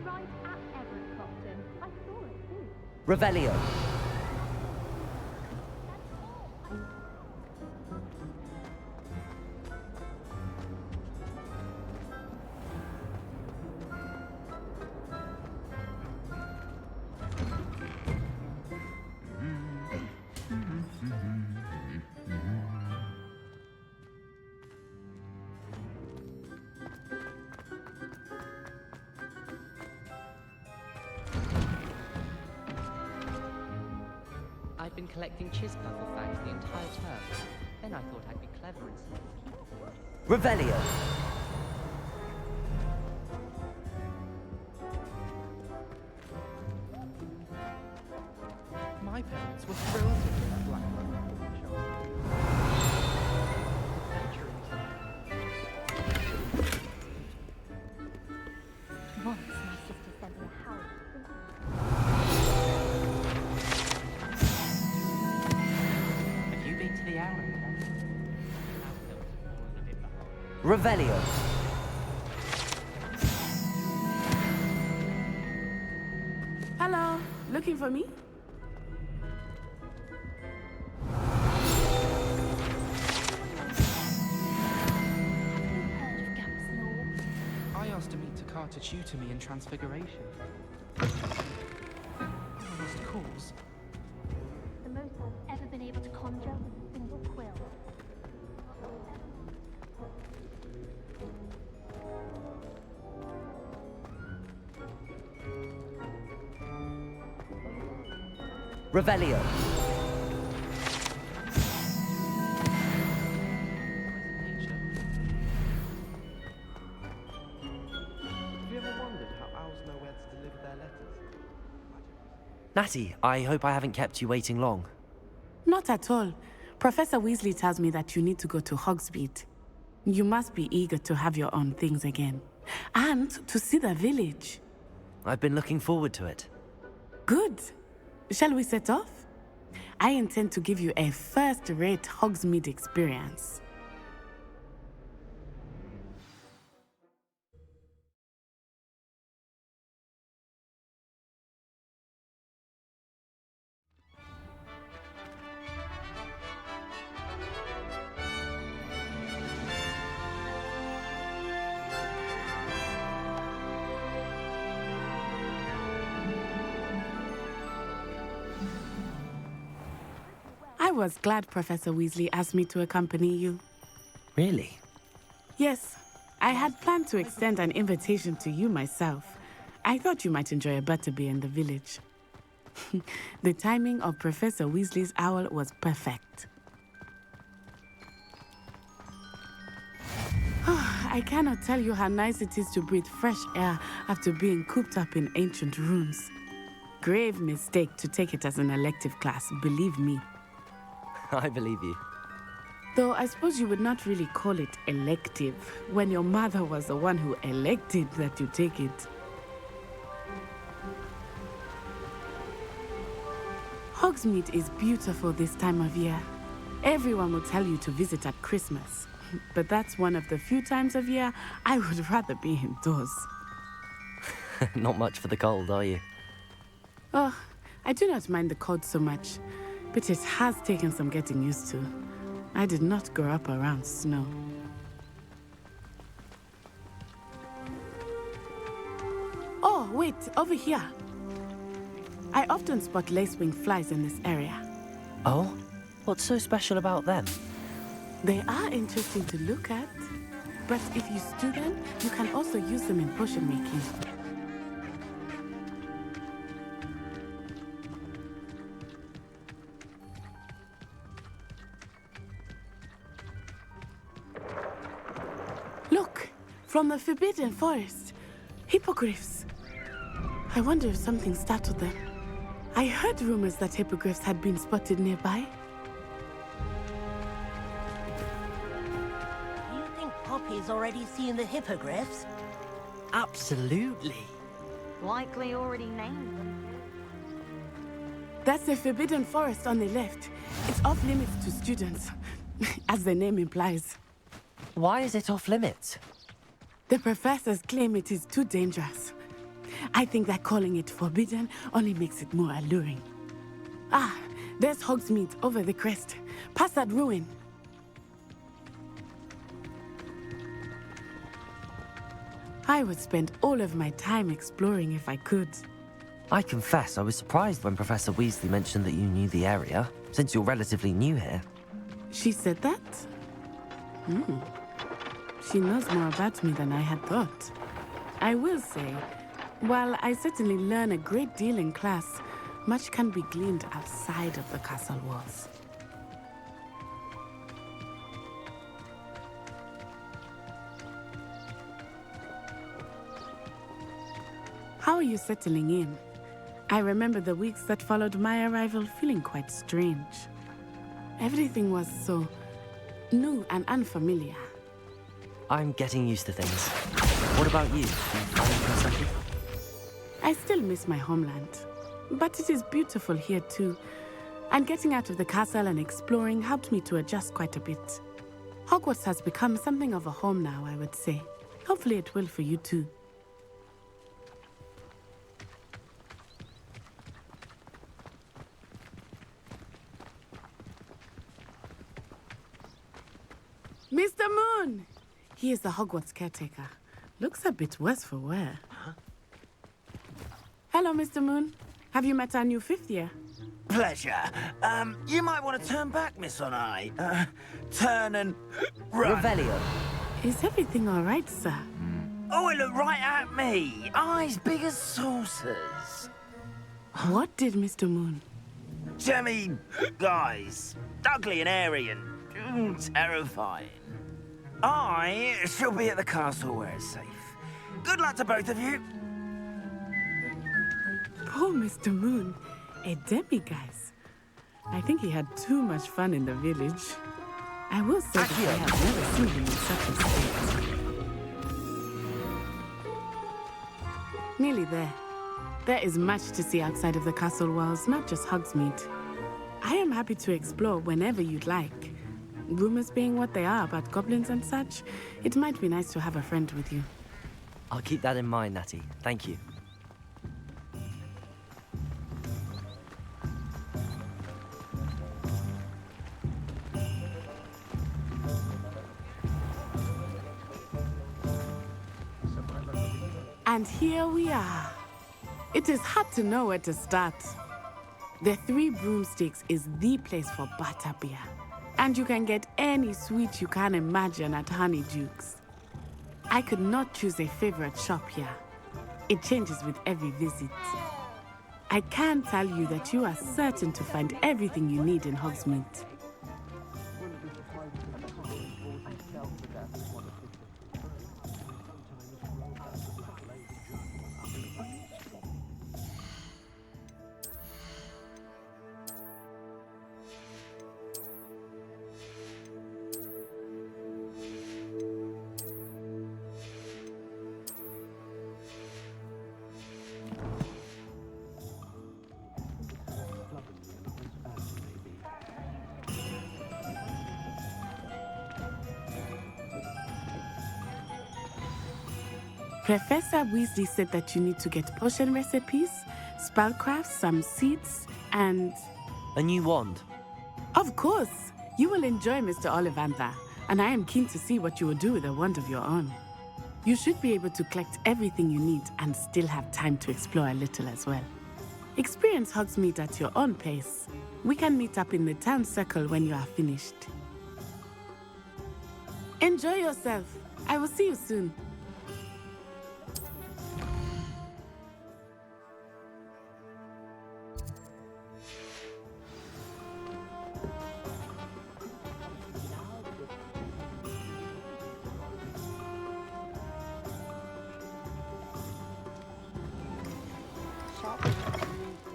right at Everett Clopton. I saw it too. Revelio. I've been collecting Chispuffle facts the entire term. Then I thought I'd be clever and sneaky. Revelio. My parents were thrilled to hear that Blackburn Once my sister sent me a house. Have you been to the Arrow? Revelio. Hello, looking for me? I asked Amit Takar to tutor me in Transfiguration. Lost cause. The most I've ever been able to conjure with a single quill. Revelio. Nature. Have you ever wondered how owls know where to deliver their letters? Natty, I hope I haven't kept you waiting long. Not at all. Professor Weasley tells me that you need to go to Hogsmeade. You must be eager to have your own things again. And to see the village. I've been looking forward to it. Good. Shall we set off? I intend to give you a first-rate Hogsmeade experience. I was glad Professor Weasley asked me to accompany you. Really? Yes, I had planned to extend an invitation to you myself. I thought you might enjoy a butterbeer in the village. The timing of Professor Weasley's owl was perfect. I cannot tell you how nice it is to breathe fresh air after being cooped up in ancient rooms. Grave mistake to take it as an elective class, believe me. I believe you. Though I suppose you would not really call it elective when your mother was the one who elected that you take it. Hogsmeade is beautiful this time of year. Everyone will tell you to visit at Christmas. But that's one of the few times of year I would rather be indoors. Not much for the cold, are you? Oh, I do not mind the cold so much, but it has taken some getting used to. I did not grow up around snow. Oh, wait, over here. I often spot lacewing flies in this area. Oh? What's so special about them? They are interesting to look at, but if you stew them, you can also use them in potion making. Look, from the Forbidden Forest, hippogriffs. I wonder if something startled them. I heard rumors that hippogriffs had been spotted nearby. You think Poppy's already seen the hippogriffs? Absolutely. Likely already named them. That's the Forbidden Forest on the left. It's off limits to students, as the name implies. Why is it off limits? The professors claim it is too dangerous. I think that calling it forbidden only makes it more alluring. Ah, there's Hogsmeade over the crest. Past that ruin. I would spend all of my time exploring if I could. I confess I was surprised when Professor Weasley mentioned that you knew the area, since you're relatively new here. She said that? She knows more about me than I had thought. I will say, while I certainly learn a great deal in class, much can be gleaned outside of the castle walls. How are you settling in? I remember the weeks that followed my arrival feeling quite strange. Everything was so new and unfamiliar. I'm getting used to things. What about you? Do you find things settled? I still miss my homeland, but it is beautiful here too. And getting out of the castle and exploring helped me to adjust quite a bit. Hogwarts has become something of a home now, I would say. Hopefully it will for you too. Mr. Moon! He is the Hogwarts caretaker. Looks a bit worse for wear. Hello, Mr. Moon. Have you met our new fifth year? Pleasure. You might want to turn back, Miss Onai. Turn and run. Revelio. Is everything all right, sir? Oh, it looked right at me. Eyes big as saucers. What did Mr. Moon? Jemmy, guys, ugly and airy and terrifying. I shall be at the castle where it's safe. Good luck to both of you. Poor Mr. Moon. A demiguise. I think he had too much fun in the village. I will say that I have never seen him in such a state. Nearly there. There is much to see outside of the castle walls, not just Hogsmeade. I am happy to explore whenever you'd like. Rumors being what they are about goblins and such, it might be nice to have a friend with you. I'll keep that in mind, Natty. Thank you. And here we are. It is hard to know where to start. The Three Broomsticks is the place for butterbeer. And you can get any sweet you can imagine at Honeyduke's. I could not choose a favorite shop here. It changes with every visit. I can tell you that you are certain to find everything you need in Hogsmeade. Professor Weasley said that you need to get potion recipes, spellcrafts, some seeds, and... A new wand. Of course! You will enjoy Mr. Ollivander, and I am keen to see what you will do with a wand of your own. You should be able to collect everything you need and still have time to explore a little as well. Experience Hogsmeade at your own pace. We can meet up in the town circle when you are finished. Enjoy yourself. I will see you soon.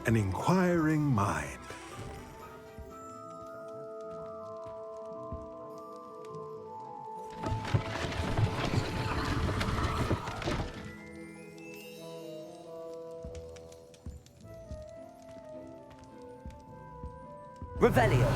An inquiring mind. Revelio.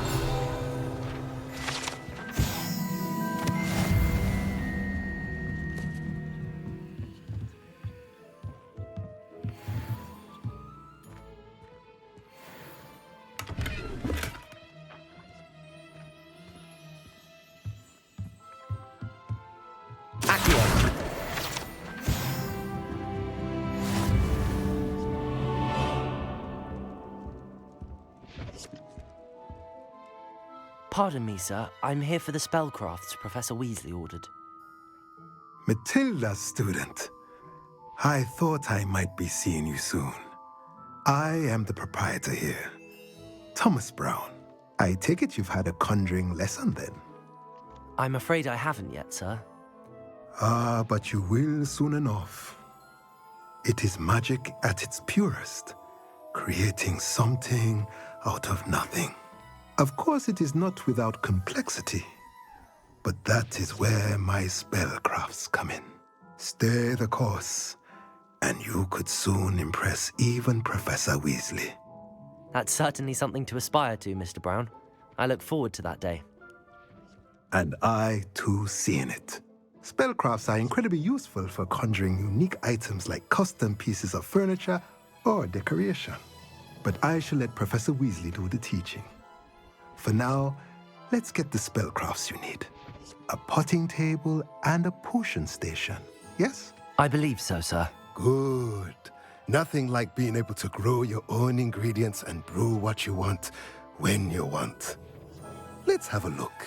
Pardon me, sir. I'm here for the spellcrafts Professor Weasley ordered. Matilda's student. I thought I might be seeing you soon. I am the proprietor here, Thomas Brown. I take it you've had a conjuring lesson then? I'm afraid I haven't yet, sir. Ah, but you will soon enough. It is magic at its purest, creating something out of nothing. Of course, it is not without complexity, but that is where my spellcrafts come in. Stay the course, and you could soon impress even Professor Weasley. That's certainly something to aspire to, Mr. Brown. I look forward to that day. And I, too, seeing it. Spellcrafts are incredibly useful for conjuring unique items like custom pieces of furniture or decoration. But I shall let Professor Weasley do the teaching. For now, let's get the spellcrafts you need. A potting table and a potion station, yes? I believe so, sir. Good. Nothing like being able to grow your own ingredients and brew what you want when you want. Let's have a look.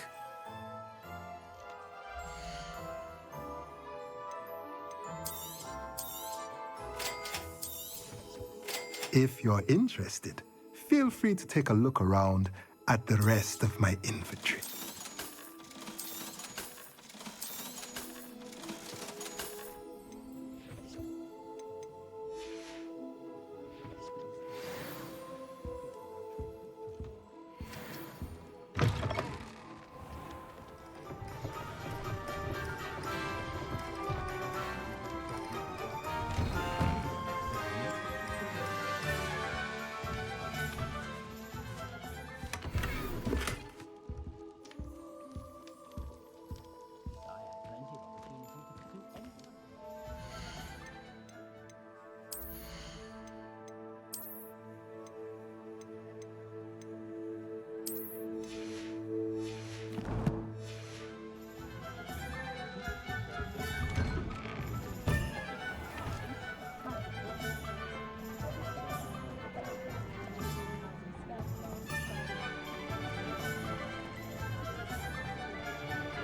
If you're interested, feel free to take a look around at the rest of my inventory.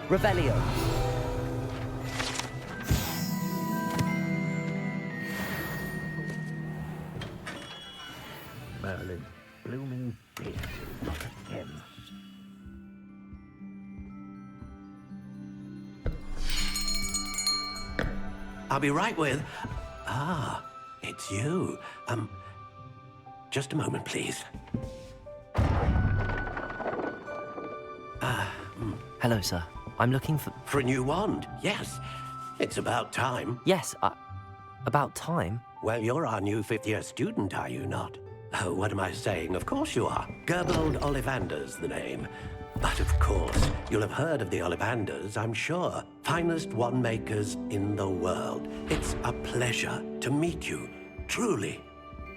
Revelio. Merlin, blooming bitch, not again. I'll be right with... Ah, it's you. Just a moment, please. Hello, sir. I'm looking for... For a new wand, yes. It's about time. Yes, about time? Well, you're our new fifth-year student, are you not? Oh, what am I saying? Of course you are. Gerbold Ollivander's the name. But of course, you'll have heard of the Ollivanders, I'm sure. Finest wand makers in the world. It's a pleasure to meet you, truly.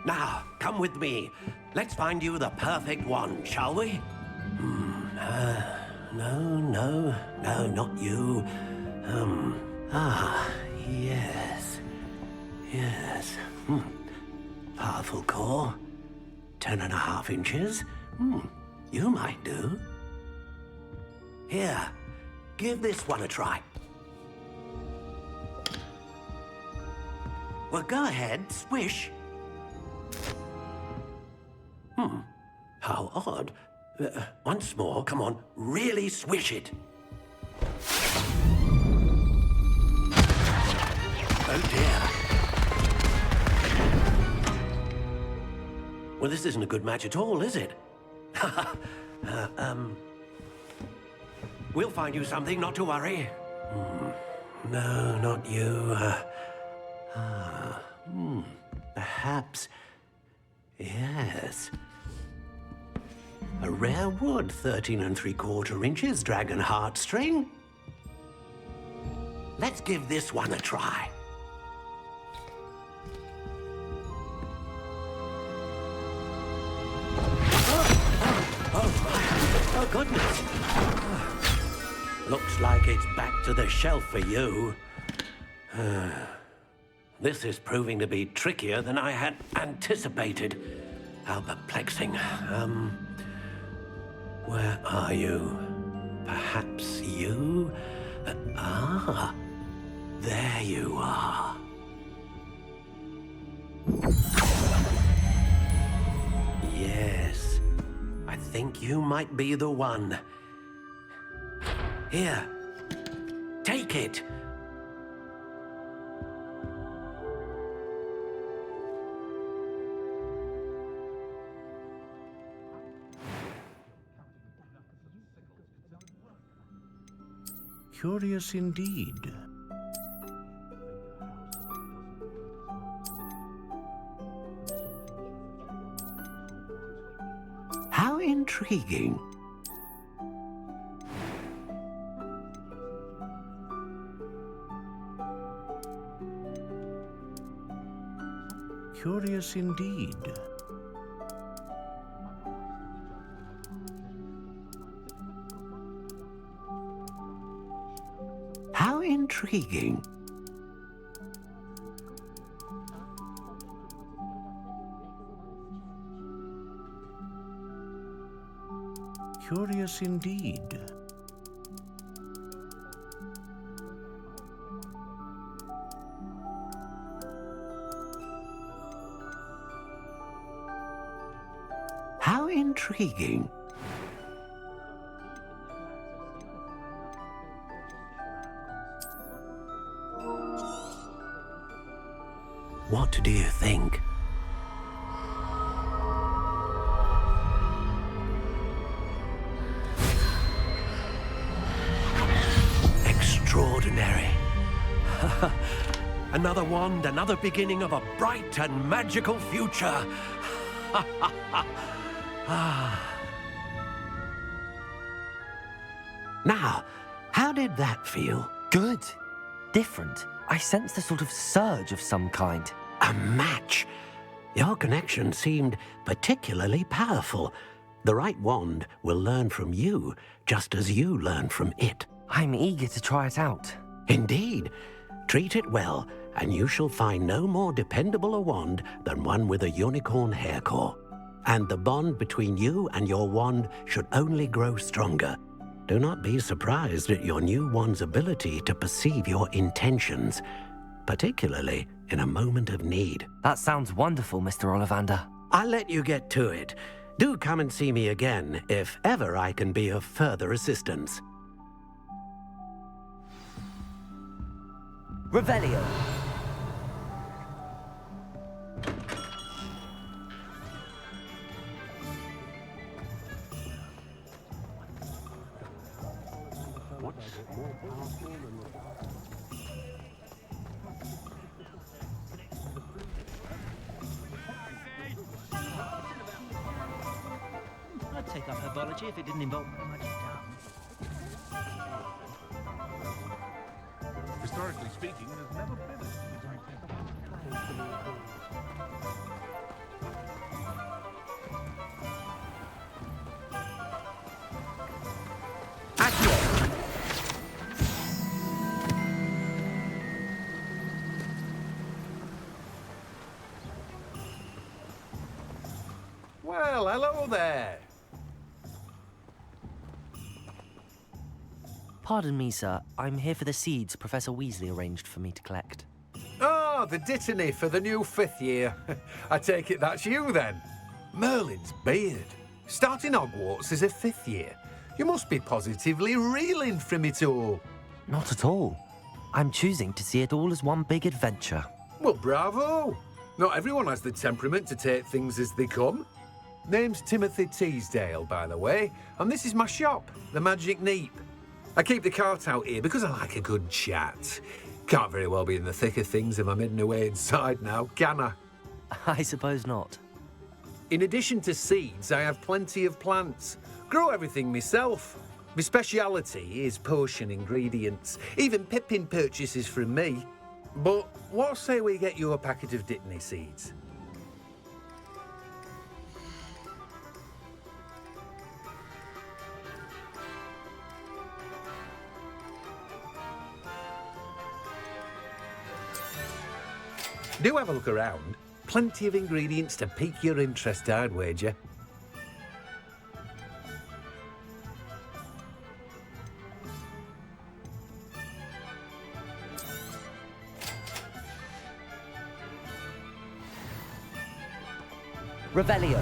Now, come with me. Let's find you the perfect wand, shall we? No, not you. Yes. Powerful core. 10.5 inches. You might do. Here, give this one a try. Well, go ahead, swish. How odd. Once more, come on, really swish it. Oh dear. Well, this isn't a good match at all, is it? We'll find you something, not to worry. No, not you. Perhaps. Yes. A rare wood, 13 3/4 inches, dragon heartstring. Let's give this one a try. Oh, goodness. Looks like it's back to the shelf for you. This is proving to be trickier than I had anticipated. How perplexing. Where are you? Perhaps you? There you are. Yes, I think you might be the one. Here, take it. Curious indeed. How intriguing. Curious indeed. How intriguing. Curious indeed. How intriguing. What do you think? Extraordinary. Another wand, another beginning of a bright and magical future. Now, how did that feel? Good. Different. I sensed a sort of surge of some kind. A match. Your connection seemed particularly powerful. The right wand will learn from you, just as you learn from it. I'm eager to try it out. Indeed. Treat it well, and you shall find no more dependable a wand than one with a unicorn hair core. And the bond between you and your wand should only grow stronger. Do not be surprised at your new wand's ability to perceive your intentions, particularly in a moment of need. That sounds wonderful, Mr. Ollivander. I'll let you get to it. Do come and see me again if ever I can be of further assistance. Revelio. I'd take up herbology if it didn't involve much dumb. Historically speaking, there's never been Well, hello there. Pardon me, sir. I'm here for the seeds Professor Weasley arranged for me to collect. Oh, the dittany for the new 5th year. I take it that's you, then. Merlin's beard. Starting Hogwarts as a 5th year. You must be positively reeling from it all. Not at all. I'm choosing to see it all as one big adventure. Well, bravo. Not everyone has the temperament to take things as they come. Name's Timothy Teasdale, by the way, and this is my shop, the Magic Neep. I keep the cart out here because I like a good chat. Can't very well be in the thick of things if I'm hidden away inside now, can I? I suppose not. In addition to seeds, I have plenty of plants. Grow everything myself. My speciality is potion ingredients. Even Pippin purchases from me. But what say we get you a packet of Dittany seeds? Do have a look around. Plenty of ingredients to pique your interest, I'd wager. Revelio.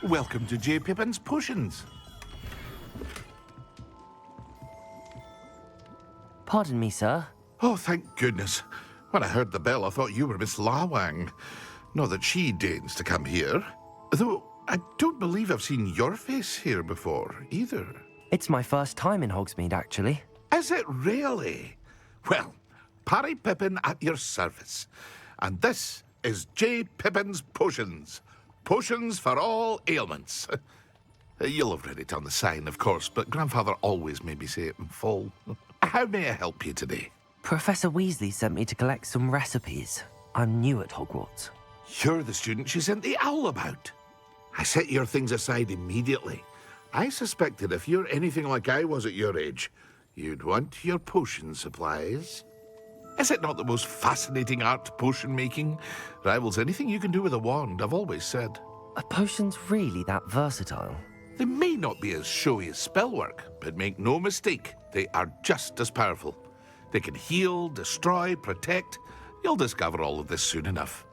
Welcome to J. Pippin's Potions. Pardon me, sir. Oh, thank goodness. When I heard the bell, I thought you were Miss Lawang. Not that she deigns to come here. Though I don't believe I've seen your face here before, either. It's my first time in Hogsmeade, actually. Is it really? Well, Parry Pippin at your service. And this is J. Pippin's Potions. Potions for all ailments. You'll have read it on the sign, of course, but Grandfather always made me say it in full. How may I help you today? Professor Weasley sent me to collect some recipes. I'm new at Hogwarts. You're the student she sent the owl about. I set your things aside immediately. I suspected if you're anything like I was at your age, you'd want your potion supplies. Is it not the most fascinating art, potion making? Rivals anything you can do with a wand, I've always said. Are potions really that versatile? They may not be as showy as spellwork, but make no mistake, they are just as powerful. They can heal, destroy, protect. You'll discover all of this soon enough.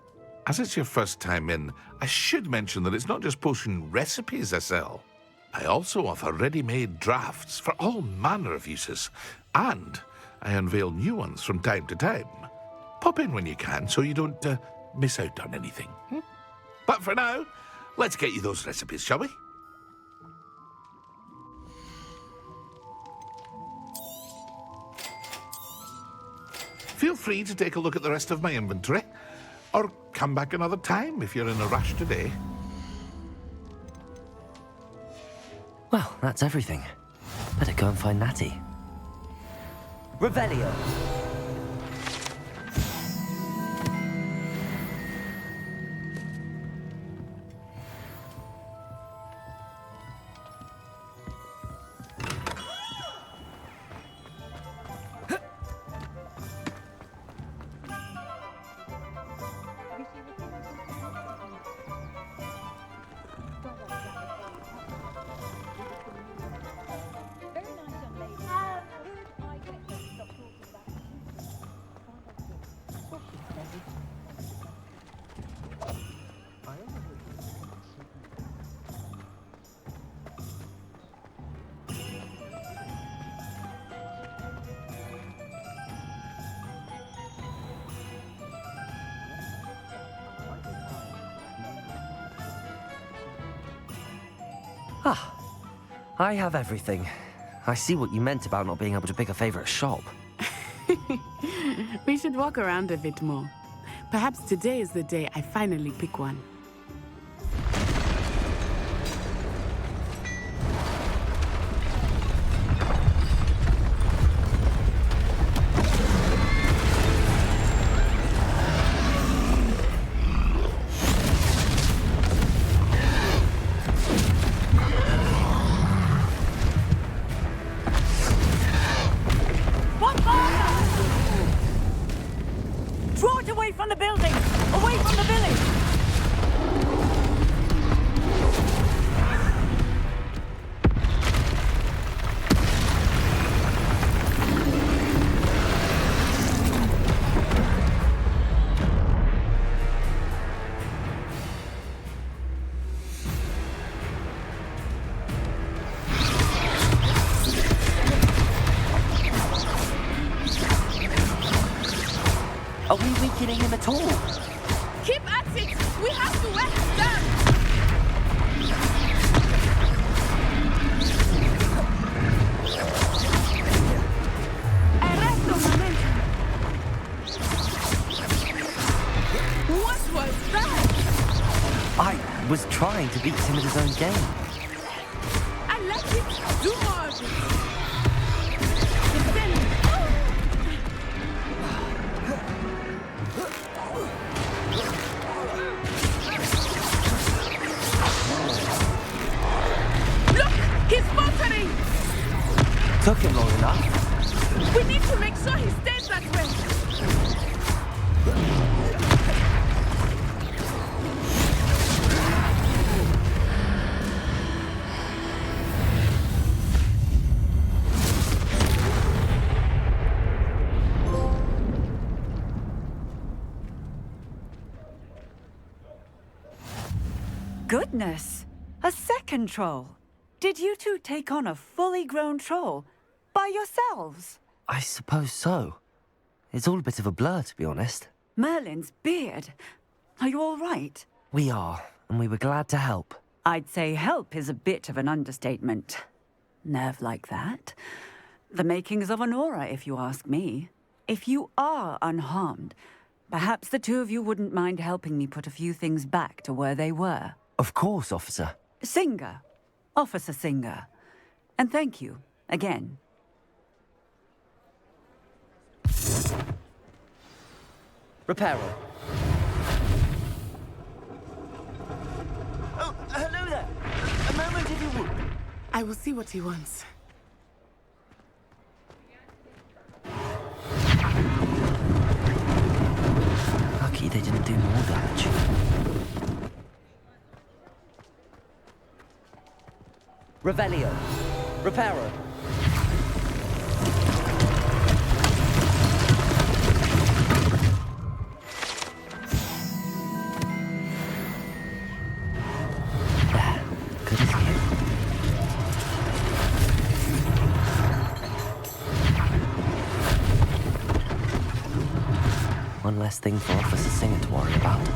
As it's your first time in, I should mention that it's not just potion recipes I sell. I also offer ready-made drafts for all manner of uses, and I unveil new ones from time to time. Pop in when you can so you don't miss out on anything. But for now, let's get you those recipes, shall we? Feel free to take a look at the rest of my inventory, or come back another time if you're in a rush today. Well, that's everything. Better go and find Natty. Revelio. Ah, I have everything. I see what you meant about not being able to pick a favorite shop. We should walk around a bit more. Perhaps today is the day I finally pick one. Draw it away from the building! Away from the village! Are we weakening him at all? Keep at it! We have to wear him down! Arresto momentum! trying to beat him at his own game. I like it. Do more of it. Defend. Look! He's faltering! Took him long enough. We need to make sure he stays that way. Goodness! A second troll. Did you two take on a fully grown troll by yourselves? I suppose so. It's all a bit of a blur, to be honest. Merlin's beard. Are you all right? We are, and we were glad to help. I'd say help is a bit of an understatement. Nerve like that. The makings of an aura, if you ask me. If you are unharmed, perhaps the two of you wouldn't mind helping me put a few things back to where they were. Of course, officer. Singer. Officer Singer. And thank you, again. Reparo. Oh, hello there. A moment, if you would. I will see what he wants. Lucky they didn't do more damage. Revelio. Reparo. There. Good as new. One less thing for Officer Singer to worry about.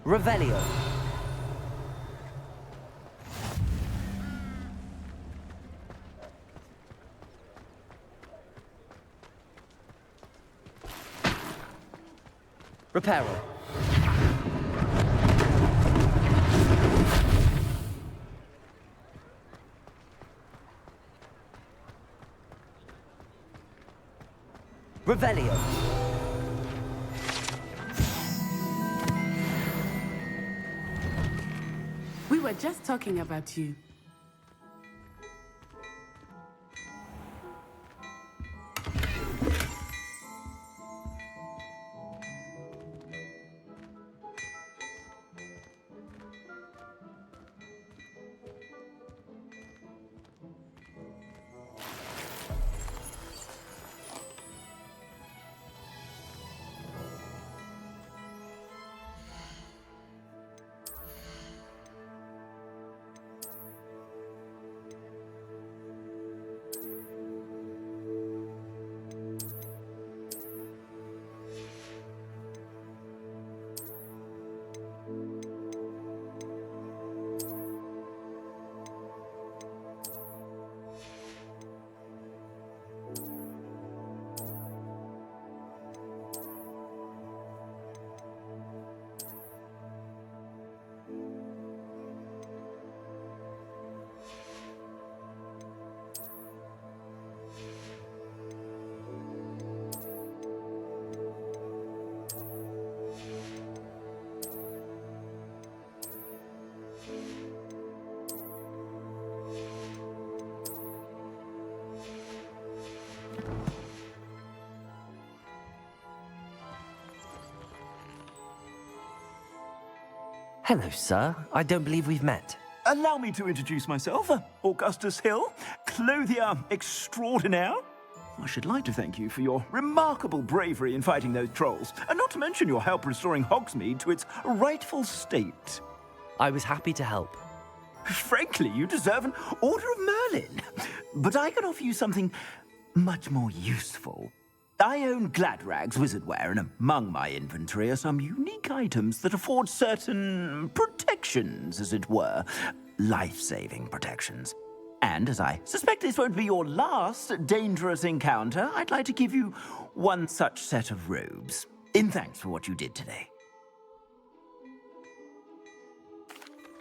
Revelio. Reparo. Revelio. We were just talking about you. Hello, sir. I don't believe we've met. Allow me to introduce myself. Augustus Hill, clothier extraordinaire. I should like to thank you for your remarkable bravery in fighting those trolls, and not to mention your help restoring Hogsmeade to its rightful state. I was happy to help. Frankly, you deserve an Order of Merlin. But I can offer you something much more useful. I own Gladrag's wizardware, and among my inventory are some unique items that afford certain protections, as it were. Life-saving protections. And as I suspect this won't be your last dangerous encounter, I'd like to give you one such set of robes, in thanks for what you did today.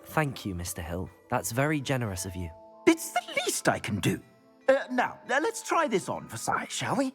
Thank you, Mr. Hill. That's very generous of you. It's the least I can do. Now, let's try this on for size, shall we?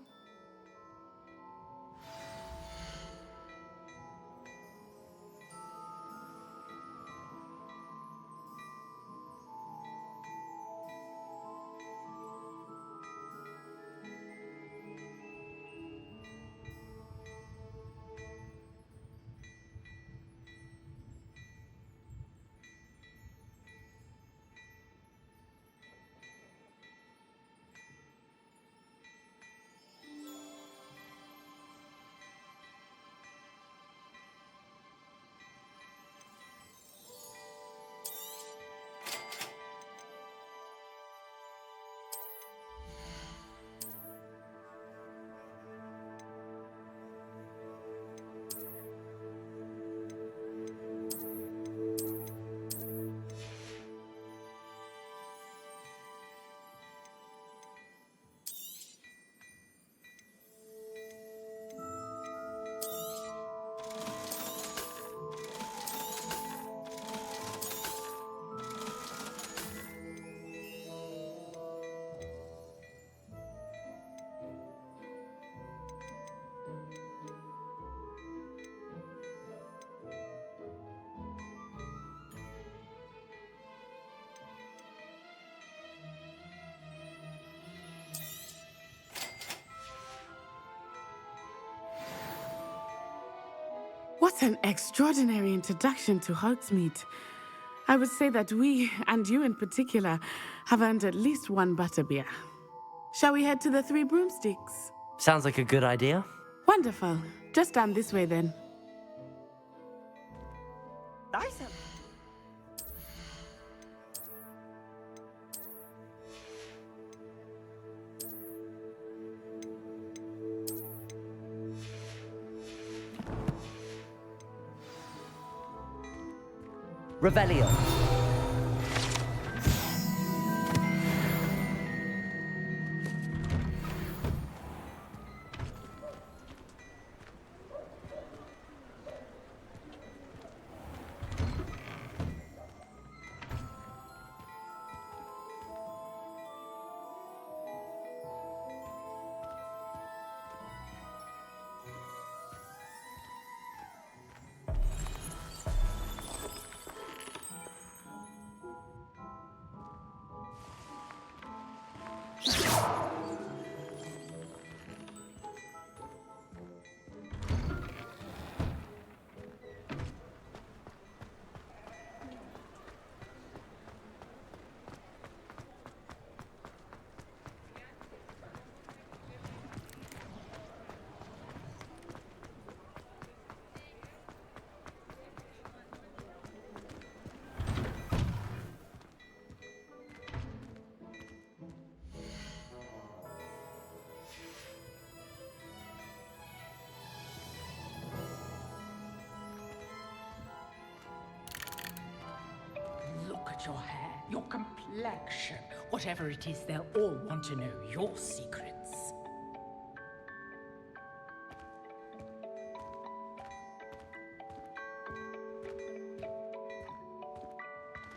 What an extraordinary introduction to Hogsmeade. I would say that we, and you in particular, have earned at least one butterbeer. Shall we head to the Three Broomsticks? Sounds like a good idea. Wonderful. Just down this way then. Nice. Revelio. Look at your hair, your complexion. Whatever it is, they'll all want to know your secrets.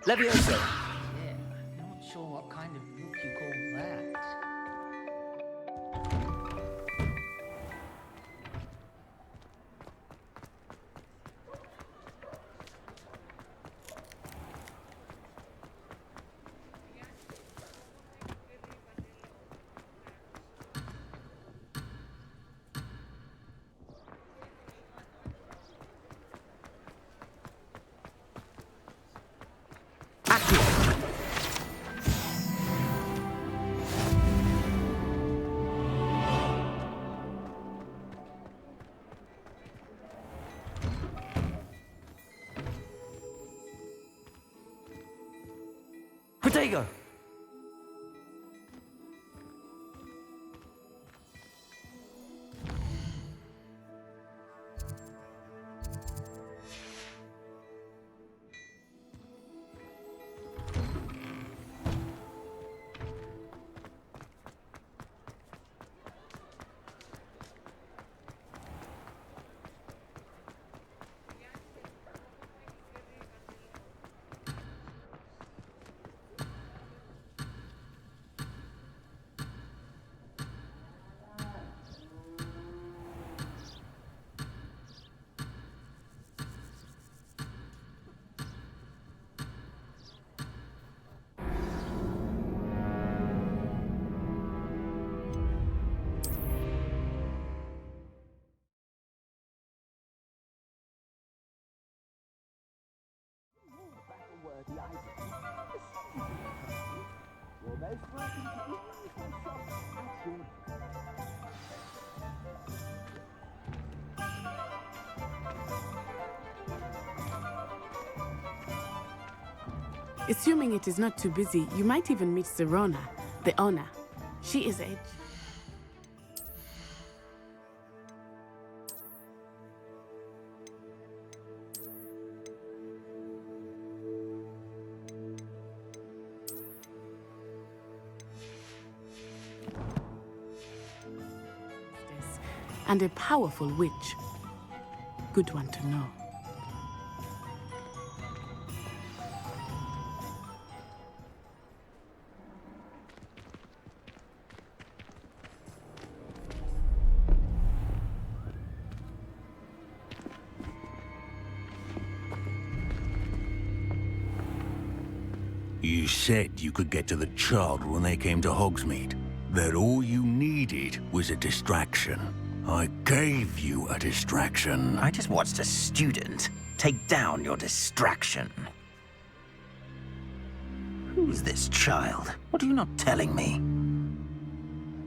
Levioso. Yeah, not sure what kind of look you call that. Protego! Assuming it is not too busy, you might even meet Sirona, the owner. She is a... and a powerful witch. Good one to know. You said you could get to the child when they came to Hogsmeade. That all you needed was a distraction. I gave you a distraction. I just watched a student take down your distraction. Who's this child? What are you not telling me?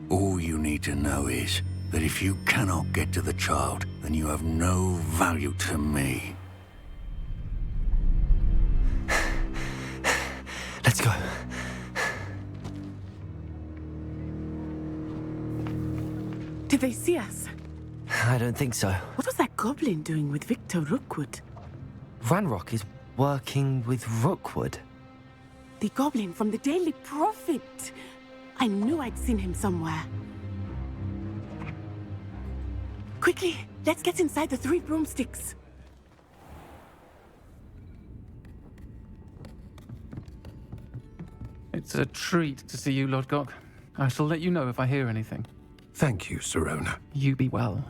All you need to know is that if you cannot get to the child, then you have no value to me. Let's go. Did they see us? I don't think so. What was that goblin doing with Victor Rookwood? Ranrock is working with Rookwood. The goblin from the Daily Prophet. I knew I'd seen him somewhere. Quickly, let's get inside the 3 broomsticks. It's a treat to see you, Lodgok. I shall let you know if I hear anything. Thank you, Sirona. You be well.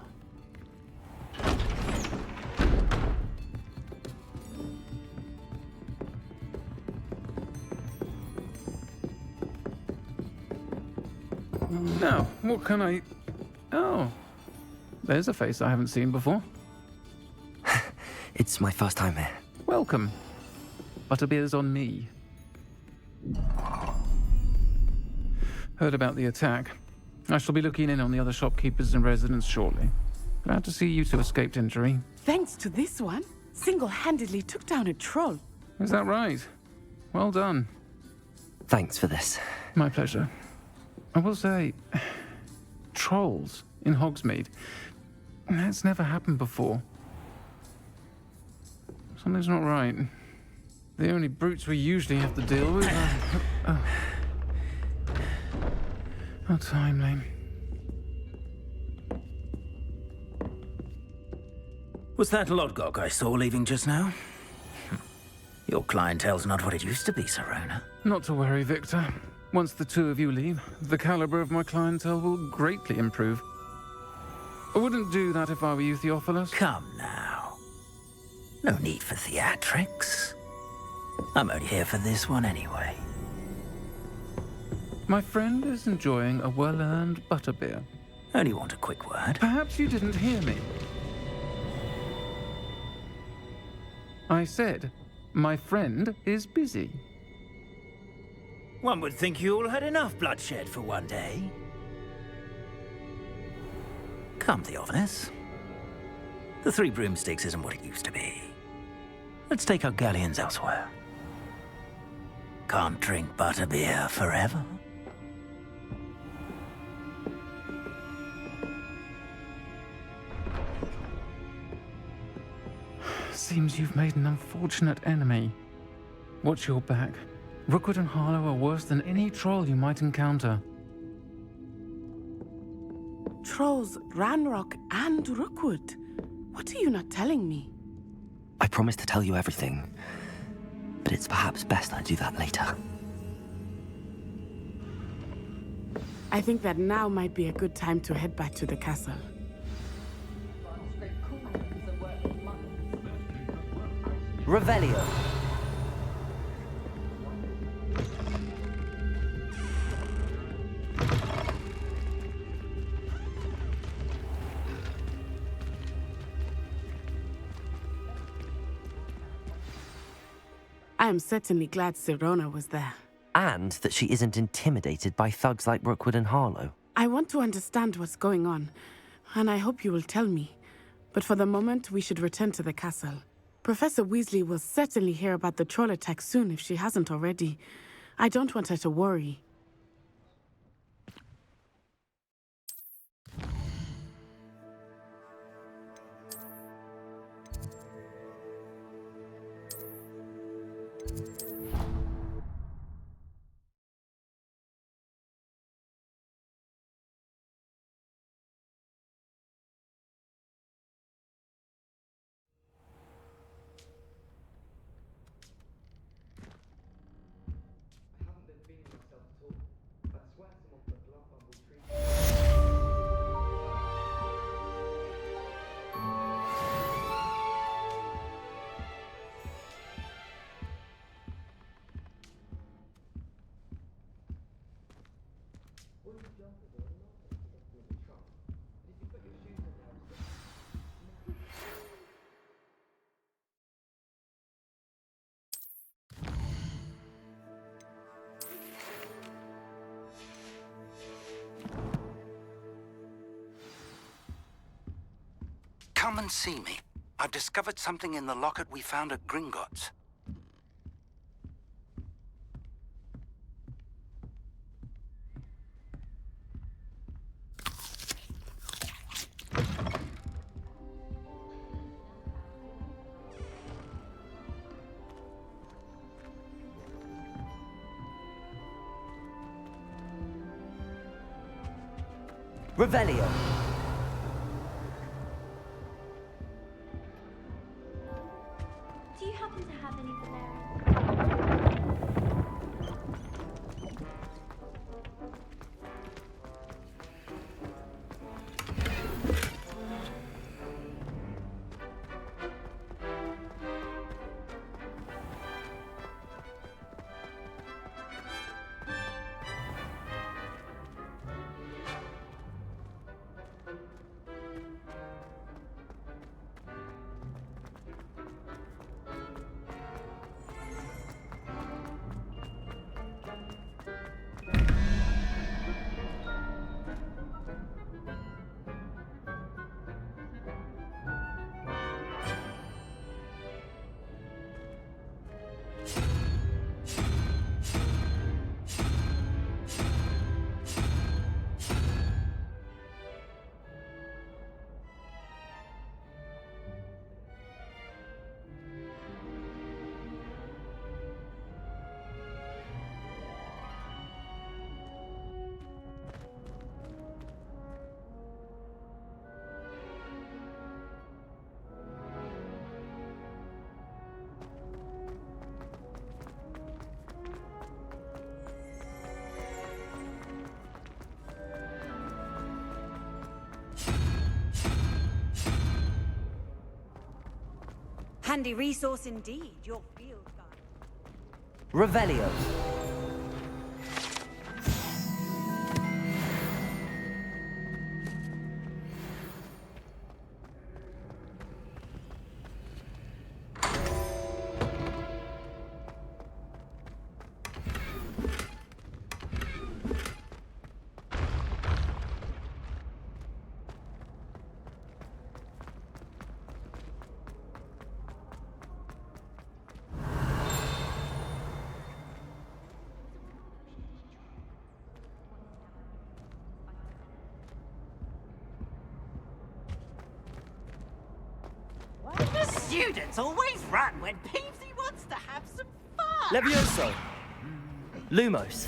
Now, what can I... Oh, there's a face I haven't seen before. It's my first time here. Welcome. Butterbeer's on me. Heard about the attack. I shall be looking in on the other shopkeepers and residents shortly. Glad to see you two escaped injury. Thanks to this one, single-handedly took down a troll. Is that right? Well done. Thanks for this. My pleasure. I will say, trolls in Hogsmeade. That's never happened before. Something's not right. The only brutes we usually have to deal with are... How timely. Was that Lodgok I saw leaving just now? Your clientele's not what it used to be, Sirona. Not to worry, Victor. Once the two of you leave, the caliber of my clientele will greatly improve. I wouldn't do that if I were you, Theophilus. Come now. No need for theatrics. I'm only here for this one anyway. My friend is enjoying a well-earned butterbeer. Only want a quick word. Perhaps you didn't hear me. I said, my friend is busy. One would think you all had enough bloodshed for one day. Come, Theophilus. The 3 broomsticks isn't what it used to be. Let's take our galleons elsewhere. Can't drink butterbeer forever. Seems you've made an unfortunate enemy. Watch your back. Rookwood and Harlow are worse than any troll you might encounter. Trolls, Ranrock, and Rookwood. What are you not telling me? I promise to tell you everything, but it's perhaps best I do that later. I think that now might be a good time to head back to the castle. Revelio. I am certainly glad Sirona was there. And that she isn't intimidated by thugs like Rookwood and Harlow. I want to understand what's going on, and I hope you will tell me. But for the moment, we should return to the castle. Professor Weasley will certainly hear about the troll attack soon if she hasn't already. I don't want her to worry. Come and see me. I've discovered something in the locket we found at Gringotts. Revelio. Do you happen to have any Valerian? Handy resource indeed, your field guide. Revelio. The students always run when Peevesy wants to have some fun. Levioso. Lumos.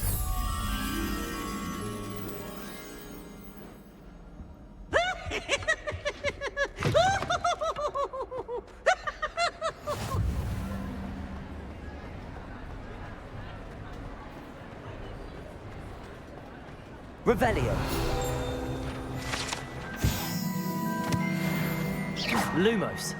Revelio. Lumos.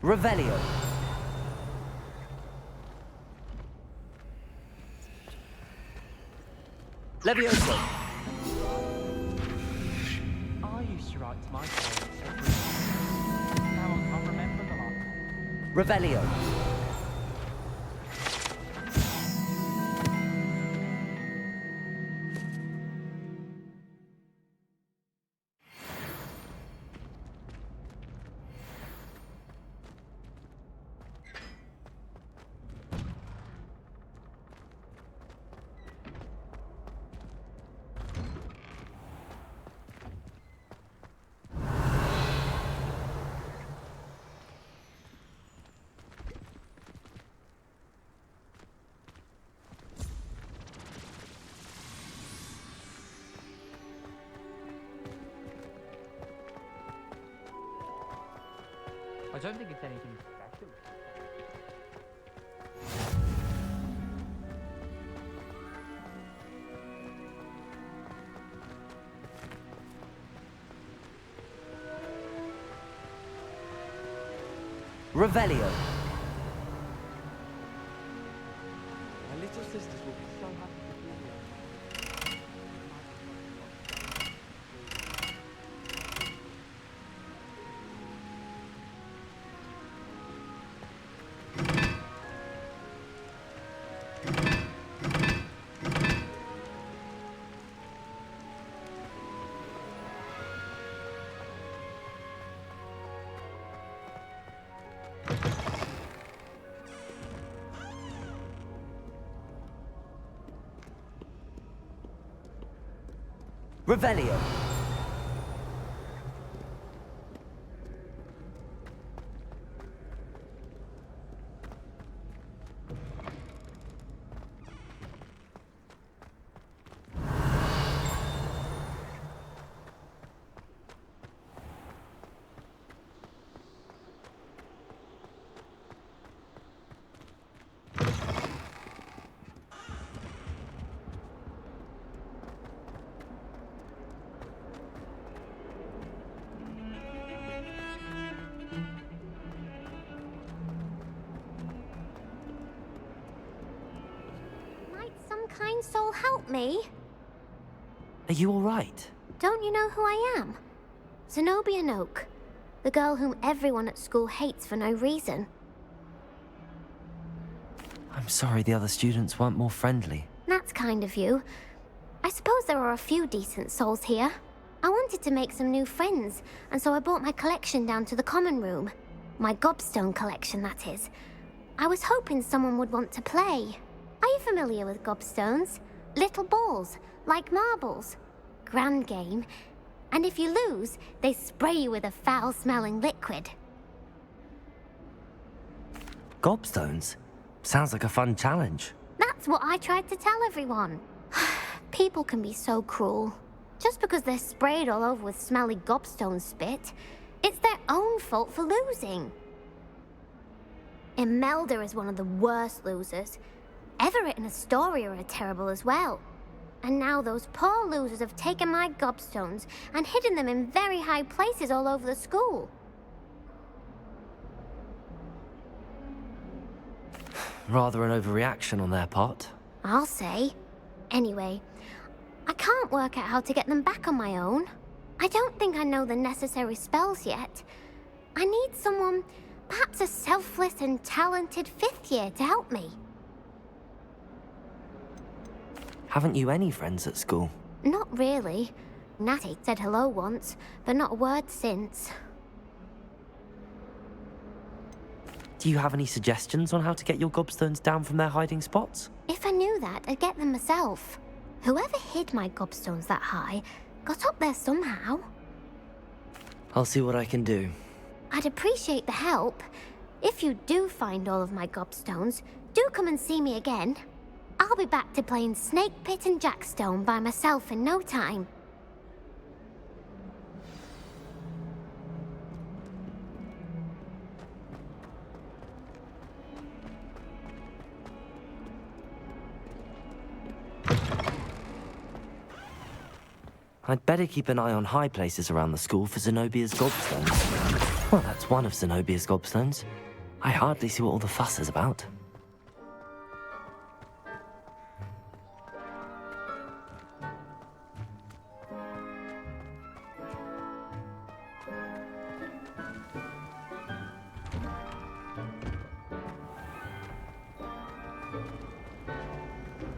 Revelio. Levioso. I used to write to my parents every day. Now I can't remember the last time. Revelio. I don't think it's anything special. Revelio. My little sisters will be so happy to see you. Revelio. Might some kind soul help me? Are you all right? Don't you know who I am? Zenobia Noak, the girl whom everyone at school hates for no reason. I'm sorry the other students weren't more friendly. That's kind of you. I suppose there are a few decent souls here. I wanted to make some new friends, and so I brought my collection down to the common room. My gobstone collection, that is. I was hoping someone would want to play. Are you familiar with gobstones? Little balls, like marbles. Grand game. And if you lose, they spray you with a foul-smelling liquid. Gobstones? Sounds like a fun challenge. That's what I tried to tell everyone. People can be so cruel. Just because they're sprayed all over with smelly gobstone spit, it's their own fault for losing. Imelda is one of the worst losers. Everett and Astoria are terrible as well. And now those poor losers have taken my gobstones and hidden them in very high places all over the school. Rather an overreaction on their part. I'll say. Anyway, I can't work out how to get them back on my own. I don't think I know the necessary spells yet. I need someone, perhaps a selfless and talented 5th year to help me. Haven't you any friends at school? Not really. Natty said hello once, but not a word since. Do you have any suggestions on how to get your gobstones down from their hiding spots? If I knew that, I'd get them myself. Whoever hid my gobstones that high got up there somehow. I'll see what I can do. I'd appreciate the help. If you do find all of my gobstones, do come and see me again. I'll be back to playing Snake Pit and Jackstone by myself in no time. I'd better keep an eye on high places around the school for Zenobia's gobstones. Well, that's one of Zenobia's gobstones. I hardly see what all the fuss is about.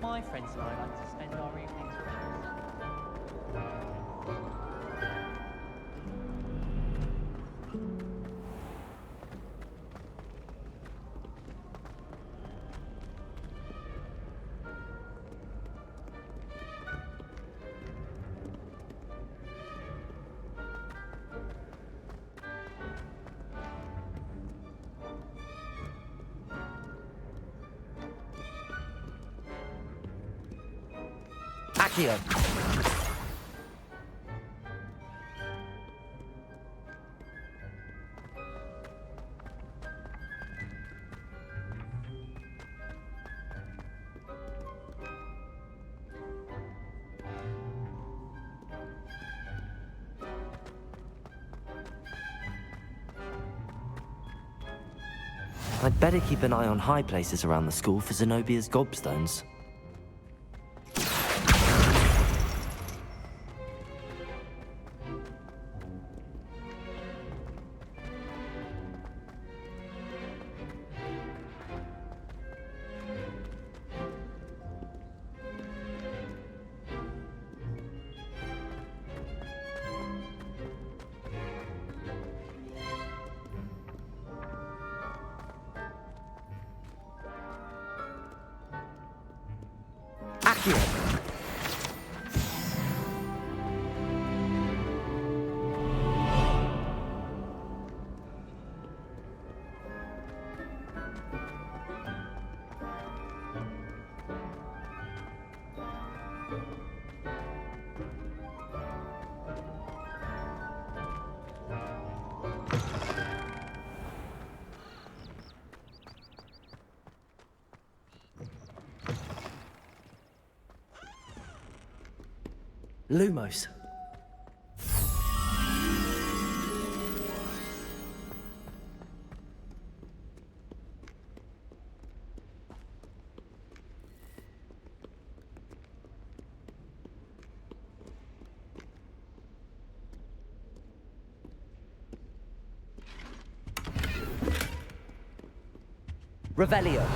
My friends and I like to spend our evenings with Accio! I'd better keep an eye on high places around the school for Zenobia's gobstones. Accio! Lumos. Revelio.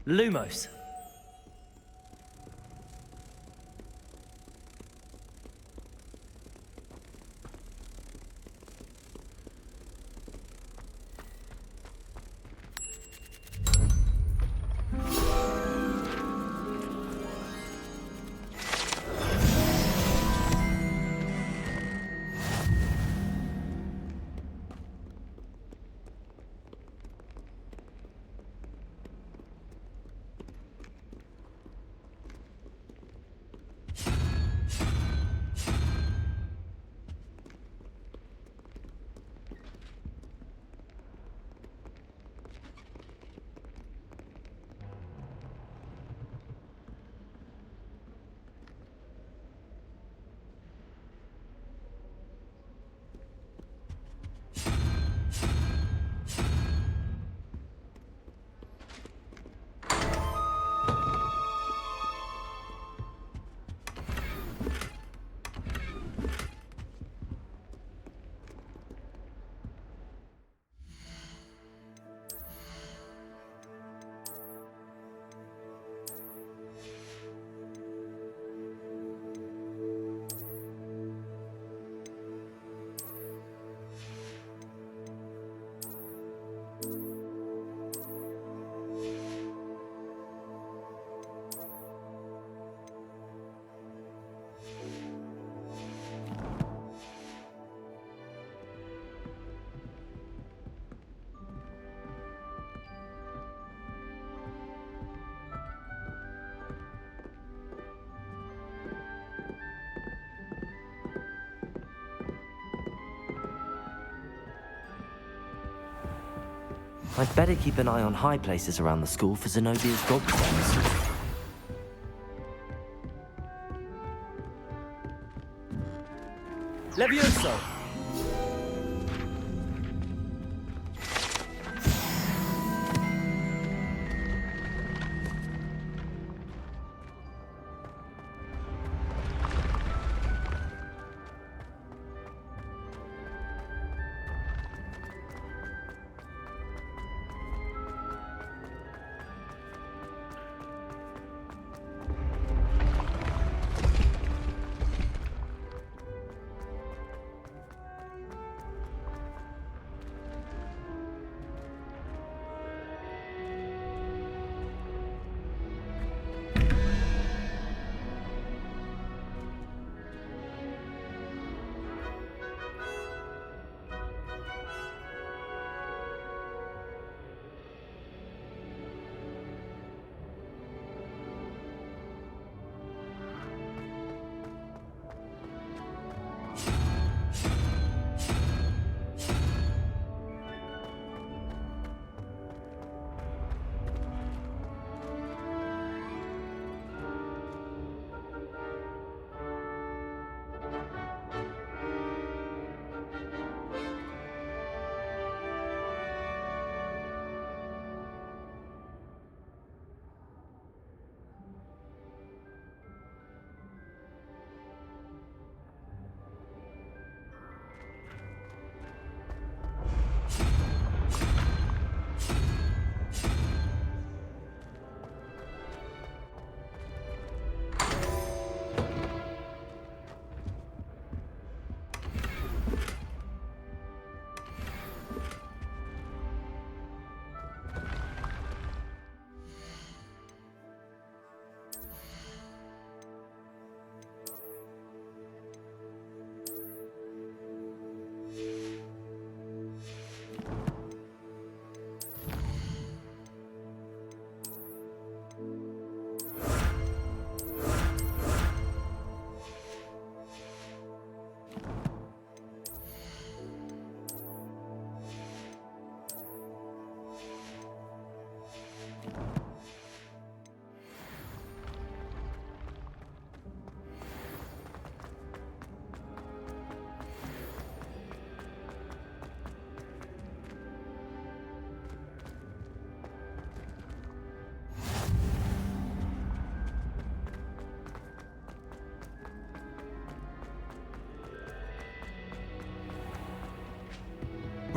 Lumos. I'd better keep an eye on high places around the school for Zenobia's gobstones. Levioso!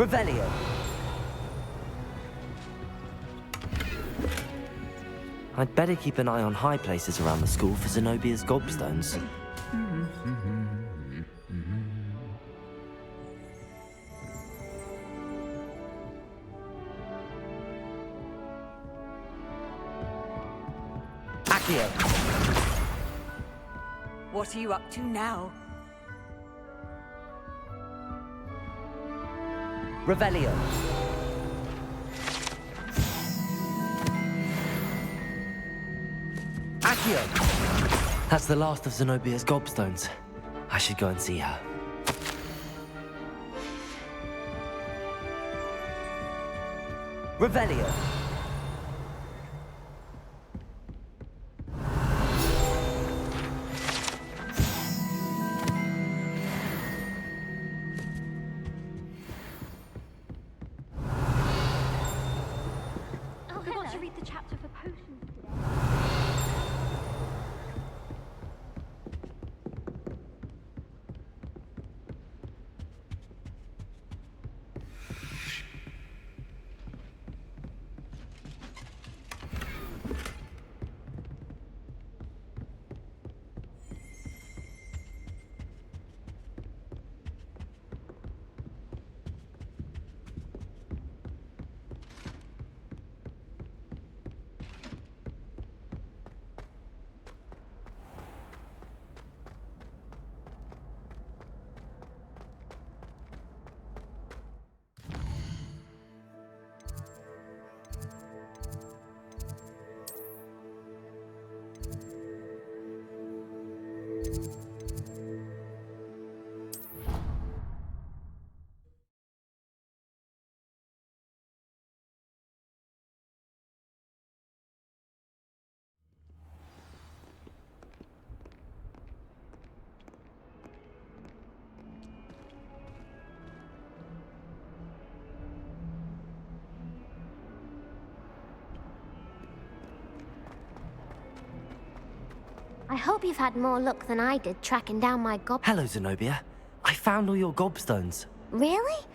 Revelio. I'd better keep an eye on high places around the school for Zenobia's gobstones. Accio. What are you up to now? Revelio. Accio. That's the last of Zenobia's gobstones. I should go and see her. Revelio. I forgot to read the chapter for potions today. I hope you've had more luck than I did tracking down my gob... Hello, Zenobia. I found all your gobstones. Really?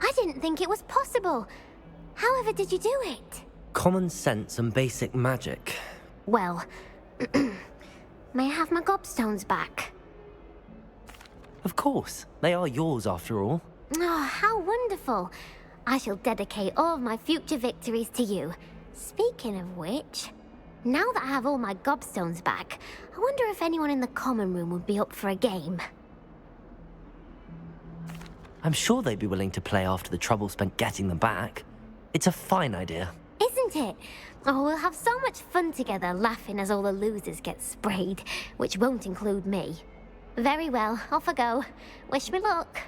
I didn't think it was possible. However did you do it? Common sense and basic magic. Well, may I have my gobstones back? Of course. They are yours after all. Oh, how wonderful. I shall dedicate all of my future victories to you. Speaking of which, now that I have all my gobstones back, I wonder if anyone in the common room would be up for a game. I'm sure they'd be willing to play after the trouble spent getting them back. It's a fine idea. Isn't it? Oh, we'll have so much fun together laughing as all the losers get sprayed, which won't include me. Very well, off I go. Wish me luck.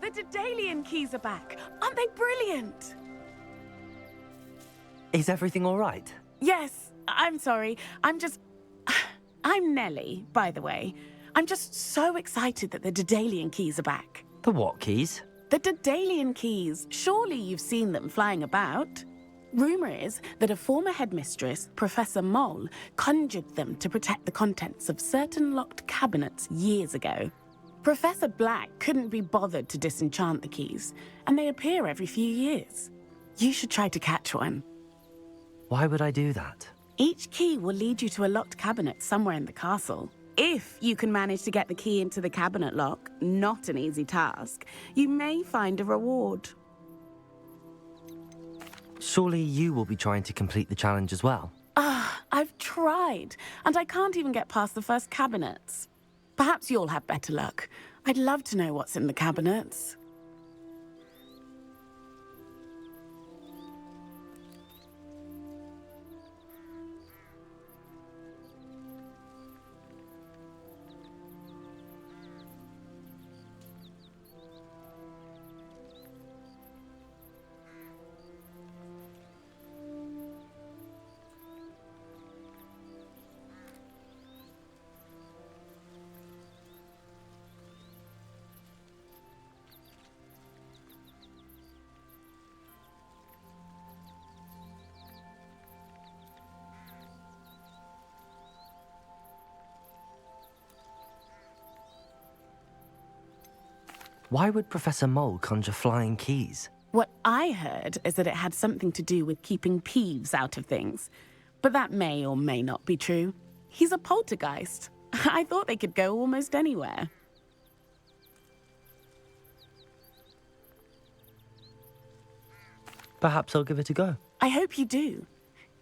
The Daedalian keys are back. Aren't they brilliant? Is everything all right? Yes, I'm sorry. I'm Nellie, by the way. I'm just so excited that the Daedalian keys are back. The what keys? The Daedalian keys. Surely you've seen them flying about. Rumor is that a former headmistress, Professor Mole, conjured them to protect the contents of certain locked cabinets years ago. Professor Black couldn't be bothered to disenchant the keys, and they appear every few years. You should try to catch one. Why would I do that? Each key will lead you to a locked cabinet somewhere in the castle. If you can manage to get the key into the cabinet lock, not an easy task, you may find a reward. Surely you will be trying to complete the challenge as well. I've tried, and I can't even get past the first cabinets. Perhaps you'll have better luck. I'd love to know what's in the cabinets. Why would Professor Mole conjure flying keys? What I heard is that it had something to do with keeping Peeves out of things. But that may or may not be true. He's a poltergeist. I thought they could go almost anywhere. Perhaps I'll give it a go. I hope you do.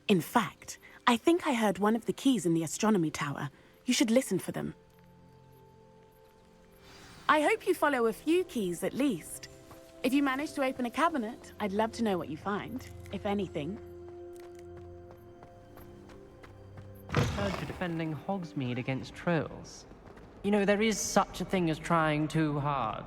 In fact, I think I heard one of the keys in the astronomy tower. You should listen for them. I hope you follow a few keys at least. If you manage to open a cabinet, I'd love to know what you find, if anything. Heard you're defending Hogsmeade against trolls. You know, there is such a thing as trying too hard.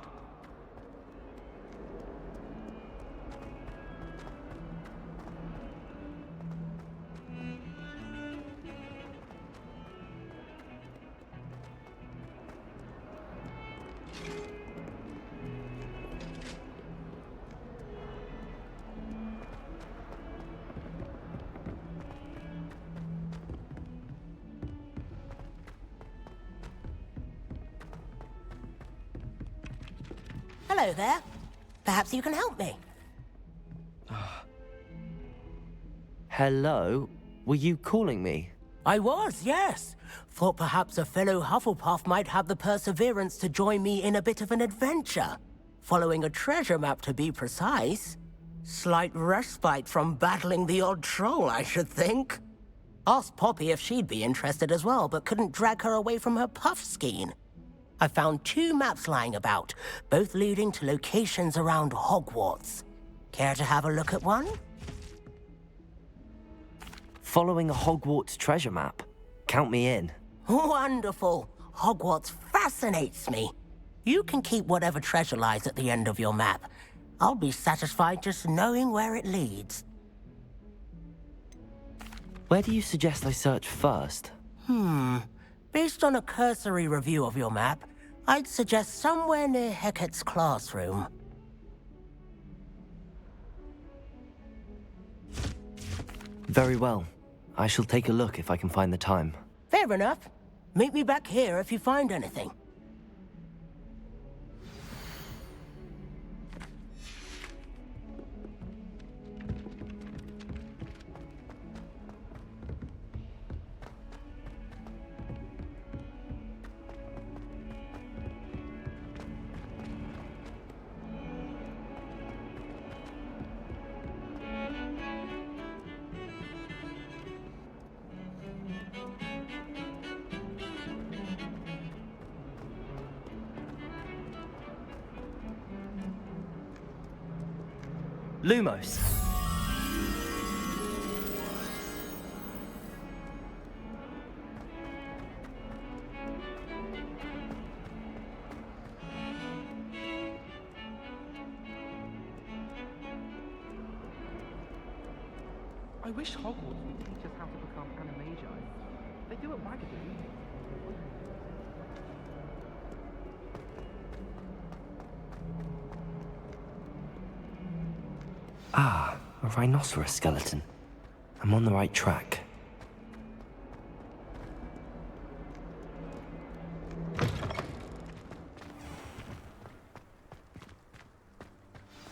Hello there. Perhaps you can help me. Hello? Were you calling me? I was, yes. Thought perhaps a fellow Hufflepuff might have the perseverance to join me in a bit of an adventure. Following a treasure map, to be precise. Slight respite from battling the odd troll, I should think. Asked Poppy if she'd be interested as well, but couldn't drag her away from her puff skein. I found 2 maps lying about, both leading to locations around Hogwarts. Care to have a look at one? Following a Hogwarts treasure map. Count me in. Wonderful. Hogwarts fascinates me. You can keep whatever treasure lies at the end of your map. I'll be satisfied just knowing where it leads. Where do you suggest I search first? Based on a cursory review of your map, I'd suggest somewhere near Hecat's classroom. Very well. I shall take a look if I can find the time. Fair enough. Meet me back here if you find anything. Lumos! I wish Hogwarts would teach us how to become animagi. They do it waggedy. Ah, a rhinoceros skeleton. I'm on the right track.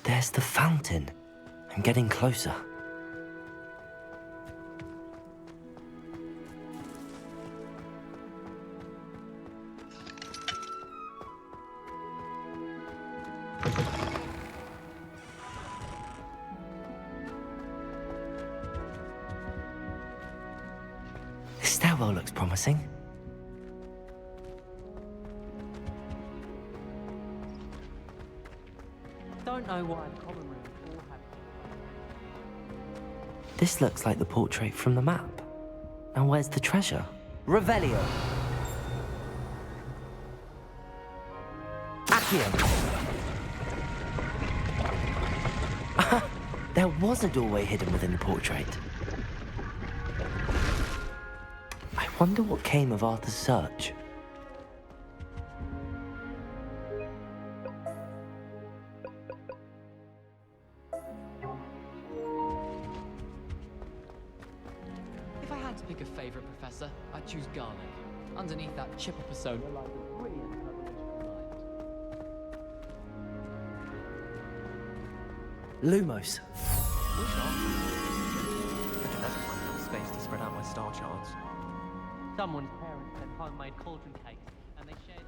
There's the fountain. I'm getting closer. This stairwell looks promising. Don't know why the common room all have. This looks like the portrait from the map. Now where's the treasure? Revelio! Accio! There was a doorway hidden within the portrait. I wonder what came of Arthur's search. If I had to pick a favorite professor, I'd choose garlic. Underneath that chipper persona lies a brilliant Lumos. Space to spread out my star charts. Someone's parents had homemade cauldron cakes, and they shared them.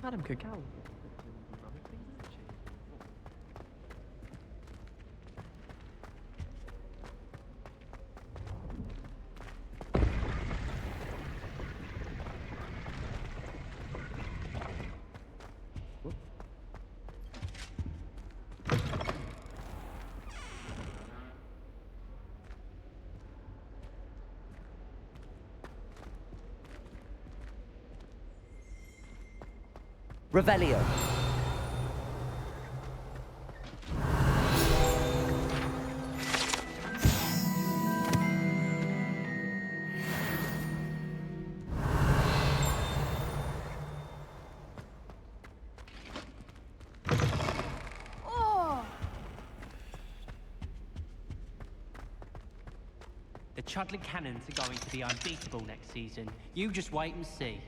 Madam Cacao. Revelio. The Chudley Cannons are going to be unbeatable next season. You just wait and see.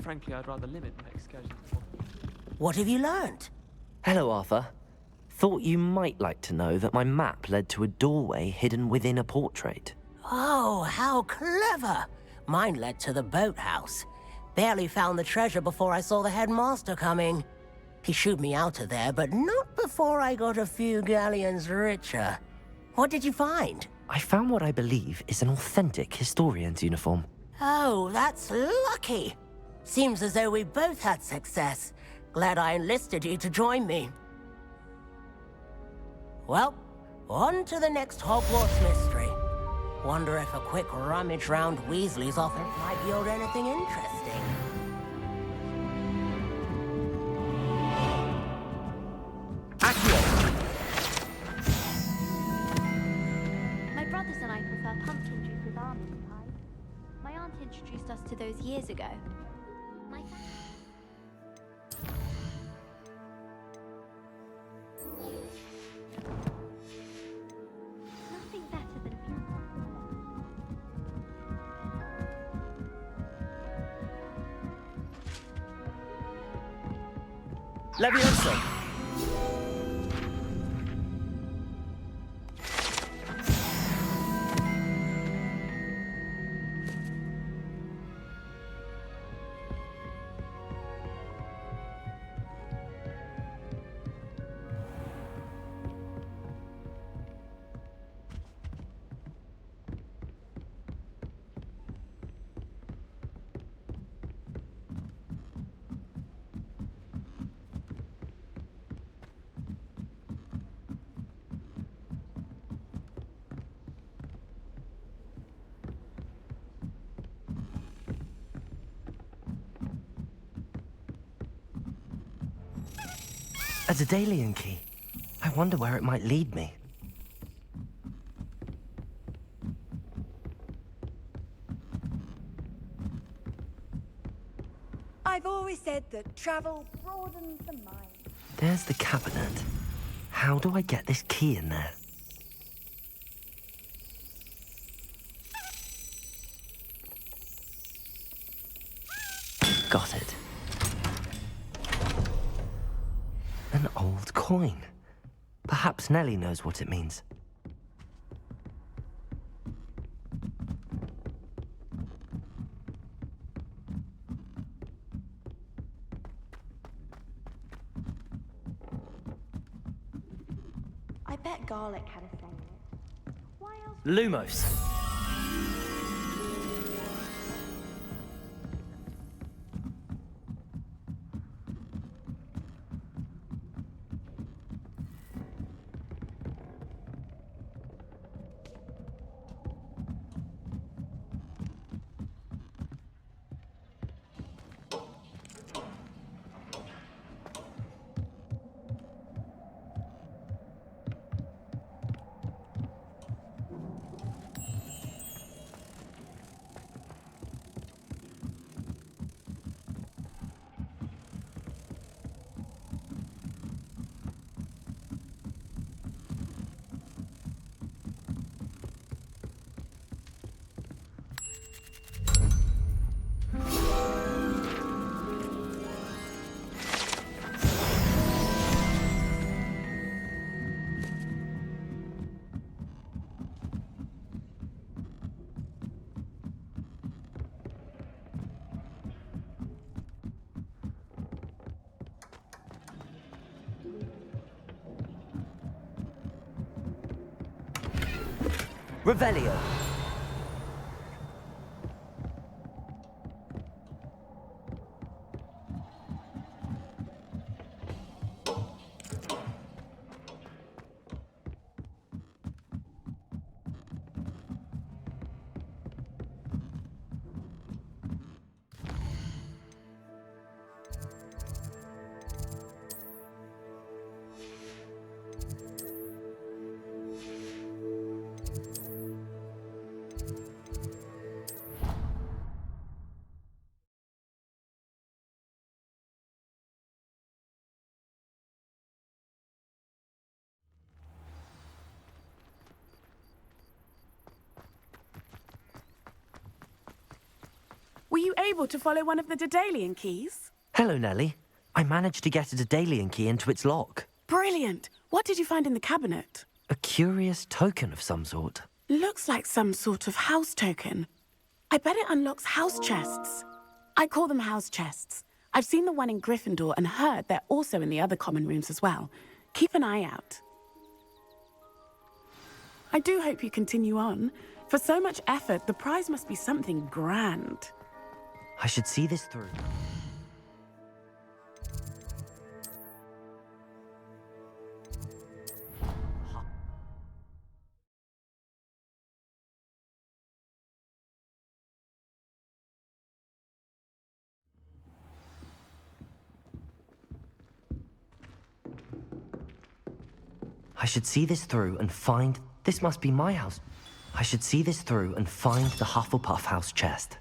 Frankly, I'd rather limit my excursions. What have you learned? Hello, Arthur. Thought you might like to know that my map led to a doorway hidden within a portrait. Oh, how clever! Mine led to the boathouse. Barely found the treasure before I saw the headmaster coming. He shooed me out of there, but not before I got a few galleons richer. What did you find? I found what I believe is an authentic historian's uniform. Oh, that's lucky. Seems as though we both had success. Glad I enlisted you to join me. Well, on to the next Hogwarts mystery. Wonder if a quick rummage round Weasley's office might yield anything interesting. My brothers and I prefer pumpkin juice with almond pies. My aunt introduced us to those years ago. My nothing better than Levioso! A Daedalian key. I wonder where it might lead me. I've always said that travel broadens the mind. There's the cabinet. How do I get this key in there? Got it. An old coin. Perhaps Nellie knows what it means. I bet garlic had a say in it. Why else? Lumos. Revelio. Were you able to follow one of the Daedalian keys? Hello, Nellie. I managed to get a Daedalian key into its lock. Brilliant. What did you find in the cabinet? A curious token of some sort. Looks like some sort of house token. I bet it unlocks house chests. I call them house chests. I've seen the one in Gryffindor and heard they're also in the other common rooms as well. Keep an eye out. I do hope you continue on. For so much effort, the prize must be something grand. I should see this through. I should see this through and find... This must be my house. I should see this through and find the Hufflepuff house chest.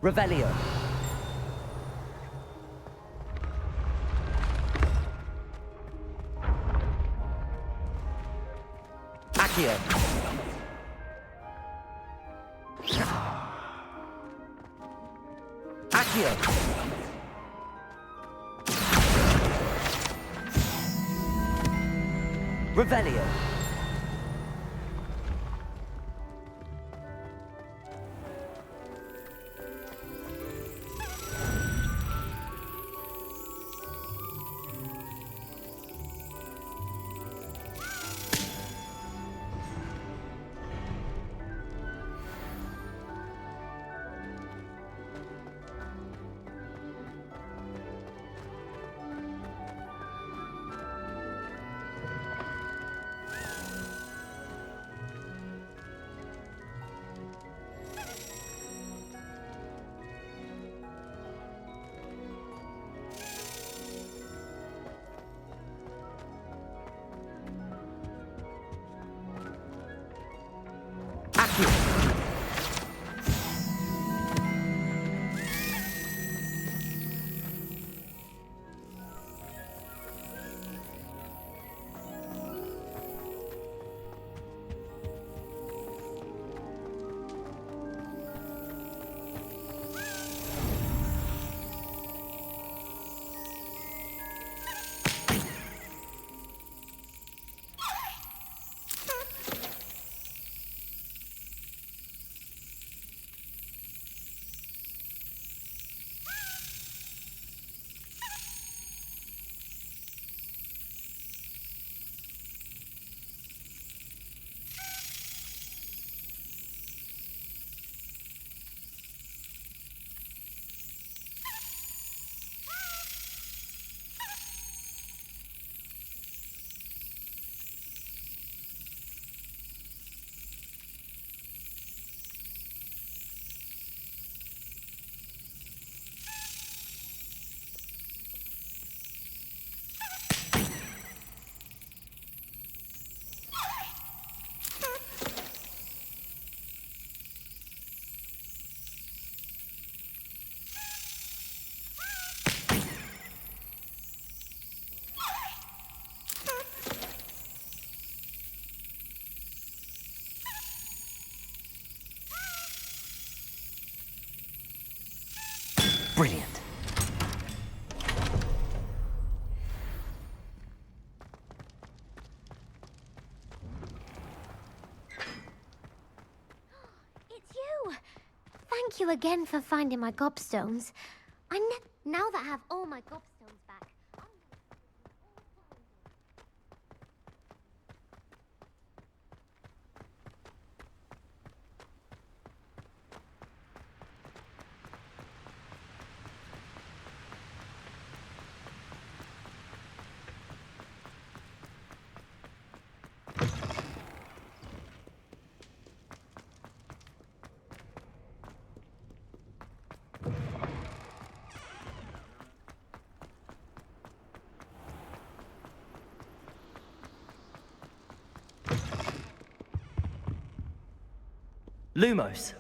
Revelio. Accio. Accio. Revelio. thank you again for finding my gobstones. Now that I have all my gobstones back, Lumos.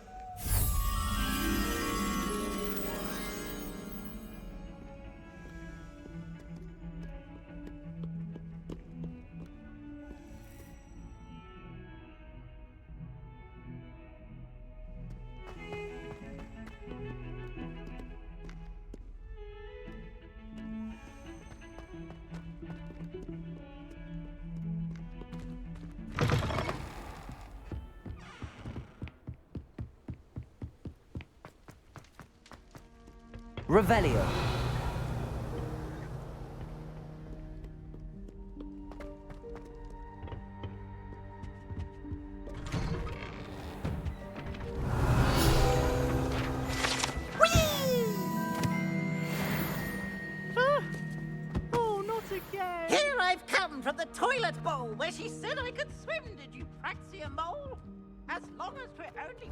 Revelio. Oh, not again! Here I've come from the toilet bowl where she said I could swim, did you praxia mole? As long as we're only...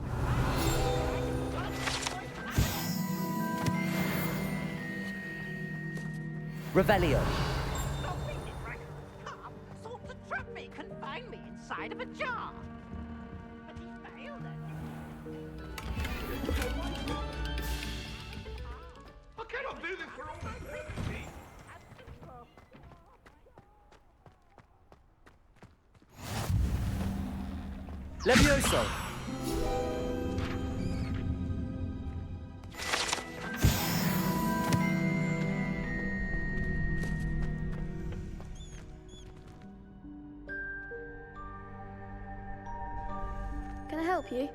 Revelio. Sought to trap me, confine me inside of a jar. But he failed I cannot do this for all my safety. Levioso. Can I help you?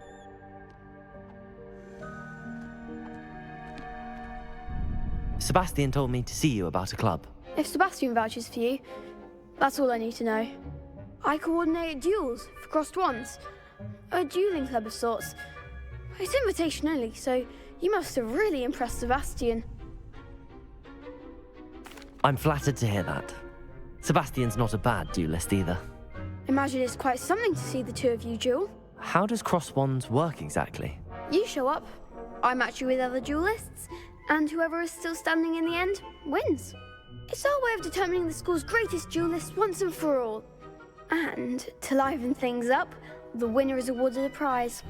Sebastian told me to see you about a club. If Sebastian vouches for you, that's all I need to know. I coordinate duels for crossed ones. A dueling club of sorts. It's invitation only, so you must have really impressed Sebastian. I'm flattered to hear that. Sebastian's not a bad duelist either. Imagine it's quite something to see the two of you duel. How does cross wands work exactly? You show up, I match you with other duelists, and whoever is still standing in the end wins. It's our way of determining the school's greatest duelist once and for all. And to liven things up, the winner is awarded a prize.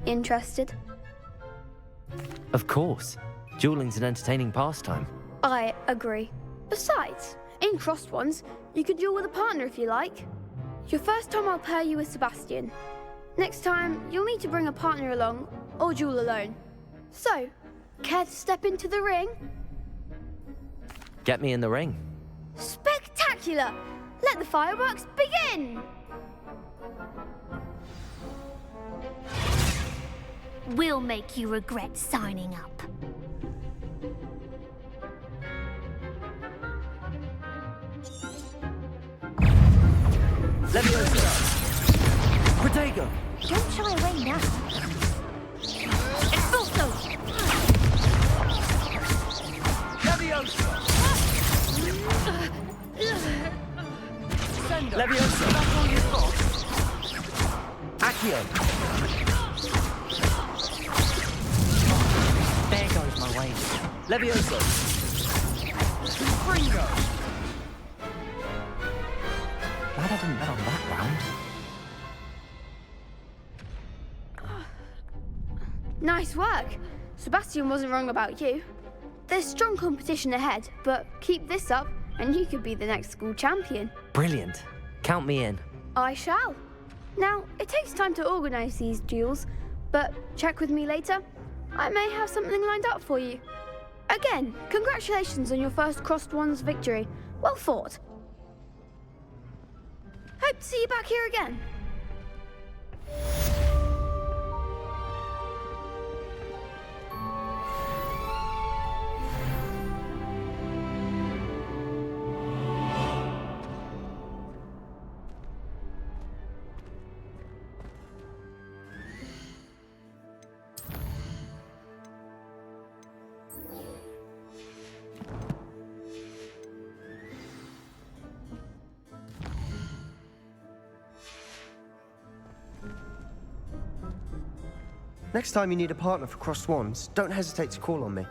Interested? Of course. Dueling's an entertaining pastime. I agree. Besides, in crossed ones, you could duel with a partner if you like. Your first time I'll pair you with Sebastian. Next time, you'll need to bring a partner along, or duel alone. So, care to step into the ring? Get me in the ring. Spectacular! Let the fireworks begin! we'll make you regret signing up. Leviosa! Protego! Don't shy away now. Expulso! Leviosa! Sendo. Leviosa! That's all you've got? Accio! There goes my way. Leviosa! Springo! Glad I didn't bet on that round. Nice work. Sebastian wasn't wrong about you. There's strong competition ahead, but keep this up and you could be the next school champion. Brilliant. Count me in. I shall. Now, it takes time to organise these duels, but check with me later. I may have something lined up for you. Again, congratulations on your first Crossed Ones victory. Well fought. Hope to see you back here again. Next time you need a partner for Crossed Swans, don't hesitate to call on me.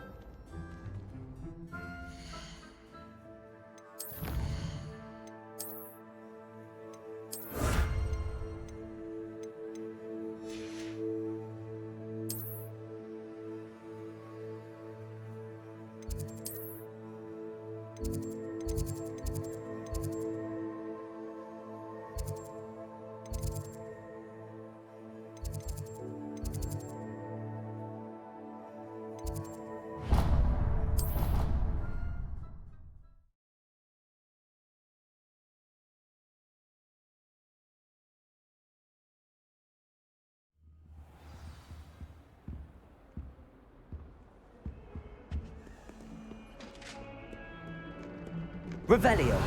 Revelio.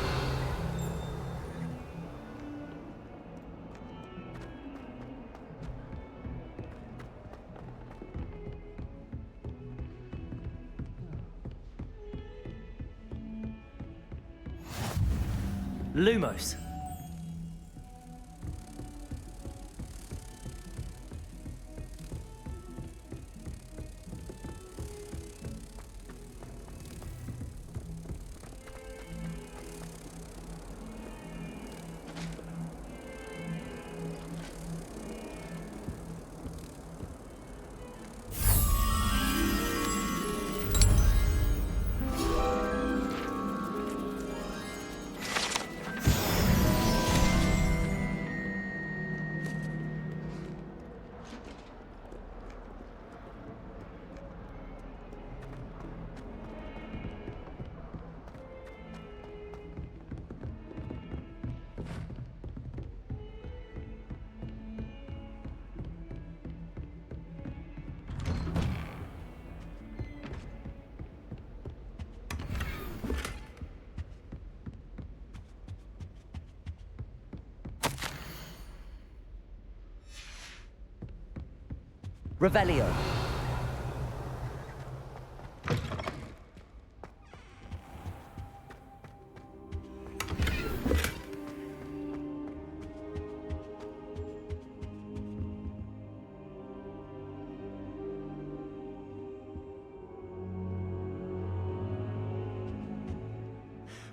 Lumos. Revelio.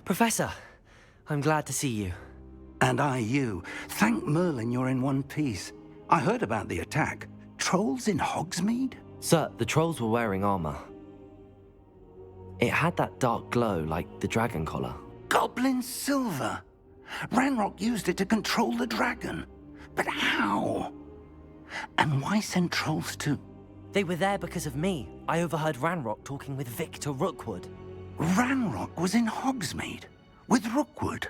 Professor, I'm glad to see you. And I you. Thank Merlin you're in one piece. I heard about the attack. Trolls in Hogsmeade? Sir, the trolls were wearing armor. It had that dark glow like the dragon collar. Goblin silver! Ranrock used it to control the dragon. But how? And why send trolls too? They were there because of me. I overheard Ranrock talking with Victor Rookwood. Ranrock was in Hogsmeade? With Rookwood?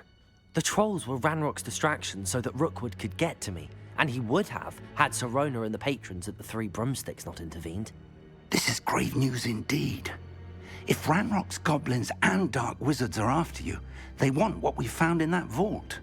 The trolls were Ranrock's distraction so that Rookwood could get to me. And he would have, had Sirona and the patrons at the Three Broomsticks not intervened. This is grave news indeed. If Ranrock's goblins and dark wizards are after you, they want what we found in that vault.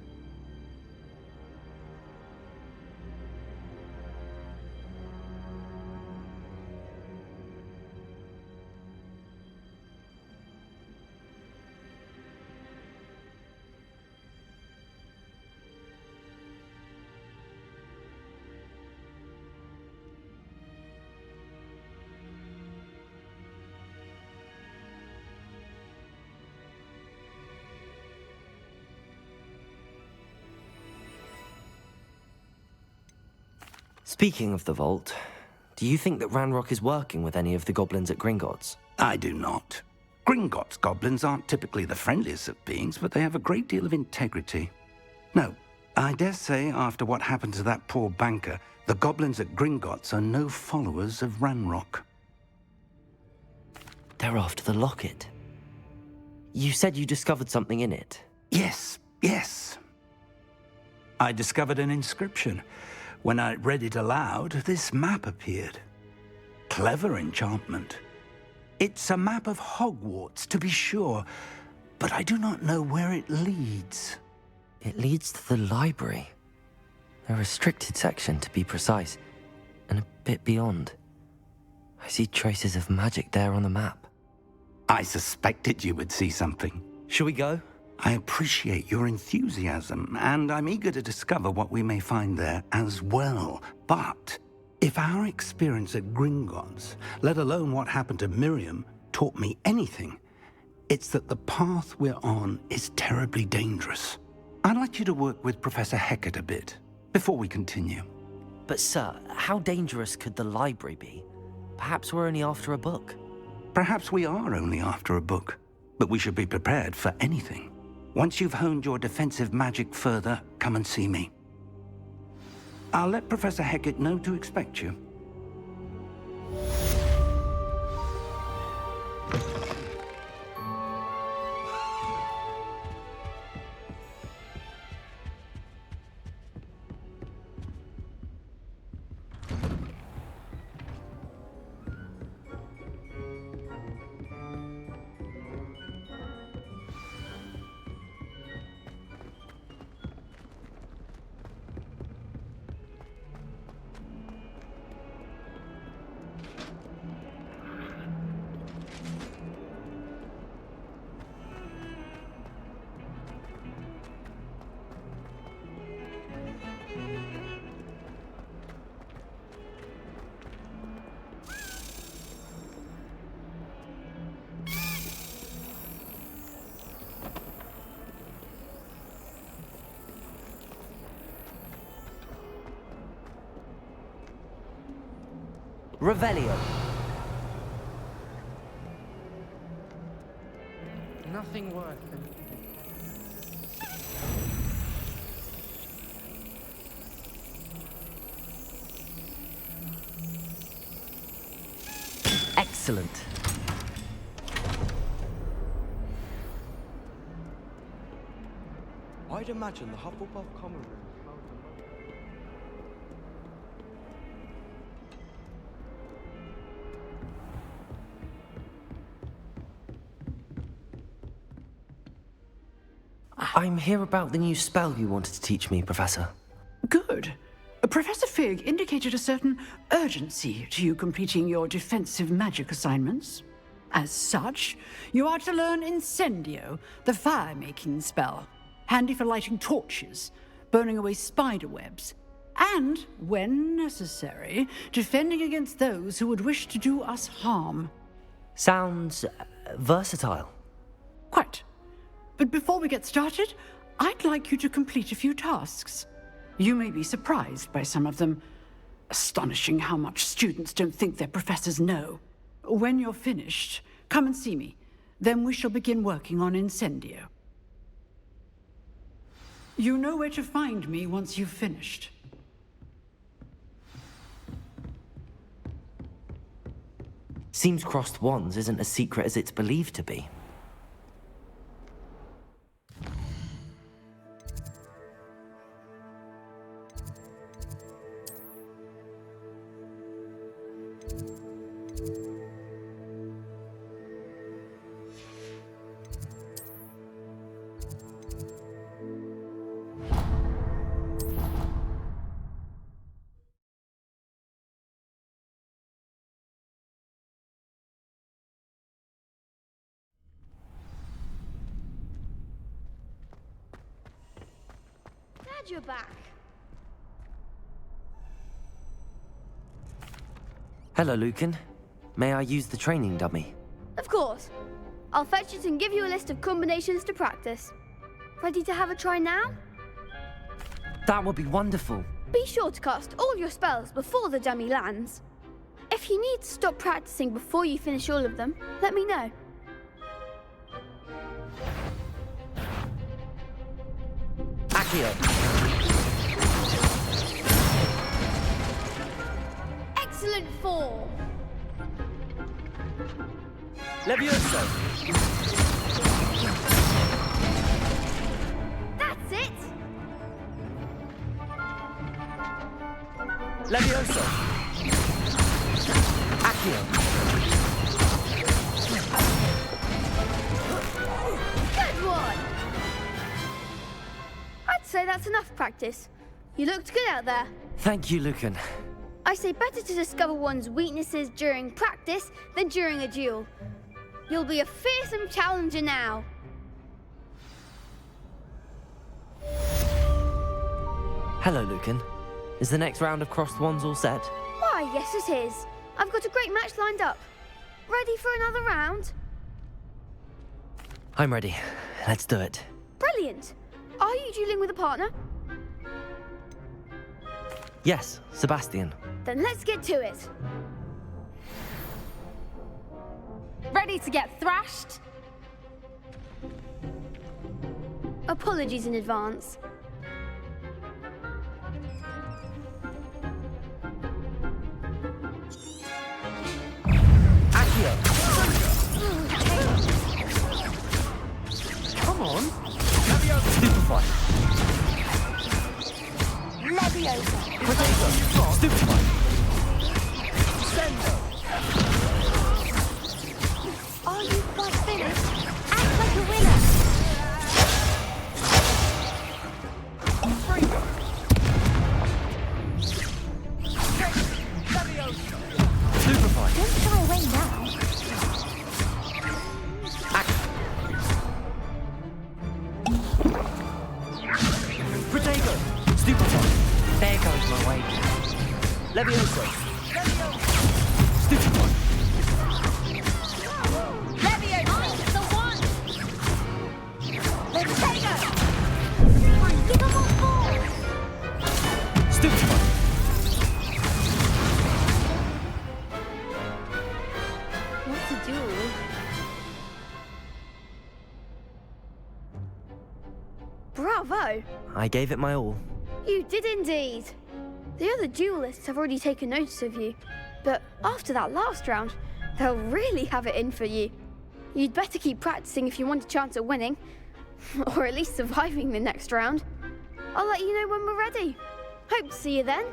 Speaking of the vault, do you think that Ranrock is working with any of the goblins at Gringotts? I do not. Gringotts goblins aren't typically the friendliest of beings, but they have a great deal of integrity. No, I dare say after what happened to that poor banker, the goblins at Gringotts are no followers of Ranrock. They're after the locket. You said you discovered something in it. Yes. I discovered an inscription. When I read it aloud, this map appeared. Clever enchantment. It's a map of Hogwarts, to be sure, but I do not know where it leads. It leads to the library. A restricted section, to be precise, and a bit beyond. I see traces of magic there on the map. I suspected you would see something. Shall we go? I appreciate your enthusiasm, and I'm eager to discover what we may find there as well. But If our experience at Gringotts, let alone what happened to Miriam, taught me anything, it's that the path we're on is terribly dangerous. I'd like you to work with Professor Hecat a bit before we continue. But sir, how dangerous could the library be? Perhaps we're only after a book. Perhaps we are only after a book, but we should be prepared for anything. Once you've honed your defensive magic further, come and see me. I'll let Professor Hecat know to expect you. Revelio. Nothing worse than... Excellent. I'd imagine the Hufflepuff common room smells I'm here about the new spell you wanted to teach me, Professor. Good. Professor Fig indicated a certain urgency to you completing your defensive magic assignments. As such, you are to learn Incendio, the fire-making spell, handy for lighting torches, burning away spider webs, and, when necessary, defending against those who would wish to do us harm. Sounds versatile. Quite. But before we get started, I'd like you to complete a few tasks. You may be surprised by some of them. Astonishing how much students don't think their professors know. When you're finished, come and see me. Then we shall begin working on Incendio. You know where to find me once you've finished. Seems crossed wands isn't as secret as it's believed to be. Glad you're back. Hello, Lucan. May I use the training dummy? Of course. I'll fetch it and give you a list of combinations to practice. Ready to have a try now? That would be wonderful. Be sure to cast all your spells before the dummy lands. If you need to stop practicing before you finish all of them, let me know. Accio. Excellent form. Levioso. That's it. Levioso. Accio. Good one. I'd say that's enough practice. You looked good out there. Thank you, Lucan. I say better to discover one's weaknesses during practice than during a duel. You'll be a fearsome challenger now. Hello, Lucan. Is the next round of crossed wands all set? Why, Why, yes it is. I've got a great match lined up. Ready for another round? I'm ready. Let's do it. Brilliant. Are you dueling with a partner? Yes, Sebastian. Then let's get to it. Ready to get thrashed? Apologies in advance. Come on! Stupefy. Leviosa. Stupefy. Sendo! Are you quite finished? Act like a winner. Stupefy. Don't shy away now. Protego. Stupefy. There goes my way. Leviosa. Stupefy. Leviosa. I'm the one. Protego. Give them all four. Stupefy. What's a duel? Bravo! I gave it my all. You did indeed. The other duelists have already taken notice of you, but after that last round, they'll really have it in for you. You'd better keep practicing if you want a chance at winning, or at least surviving the next round. I'll let you know when we're ready. Hope to see you then.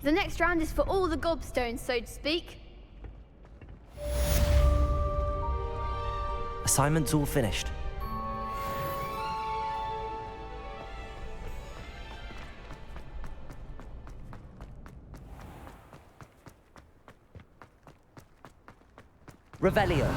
The next round is for all the gobstones, so to speak. Assignment's all finished. Revelio.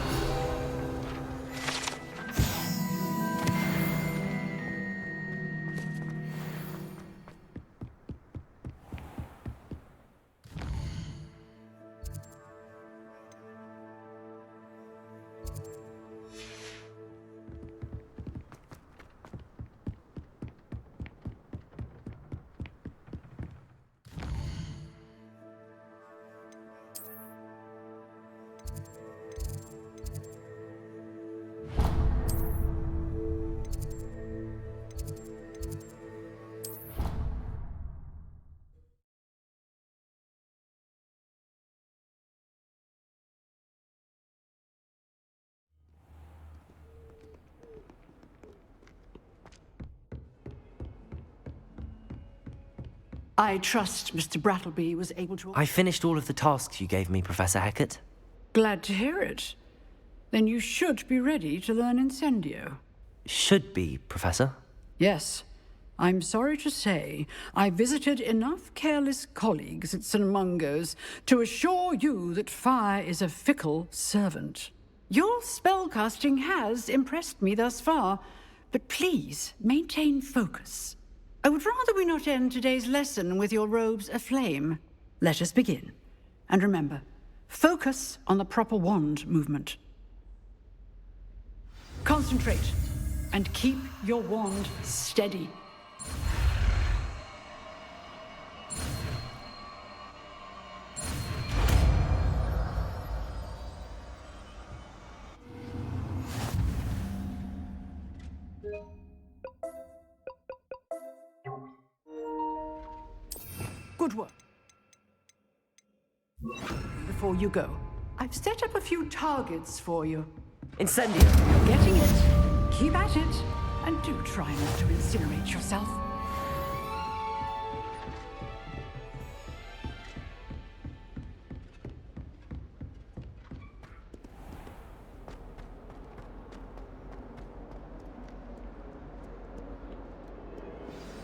I trust Mr. Brattleby was able to... I finished all of the tasks you gave me, Professor Hecat. Glad to hear it. Then you should be ready to learn Incendio. Should be, Professor. Yes. I'm sorry to say, I visited enough careless colleagues at St. Mungo's to assure you that fire is a fickle servant. Your spellcasting has impressed me thus far, but please maintain focus. I would rather we not end today's lesson with your robes aflame. Let us begin. And remember, focus on the proper wand movement. Concentrate, and keep your wand steady. Good work. Before you go, I've set up a few targets for you. Incendio. You're getting it. Keep at it. And do try not to incinerate yourself.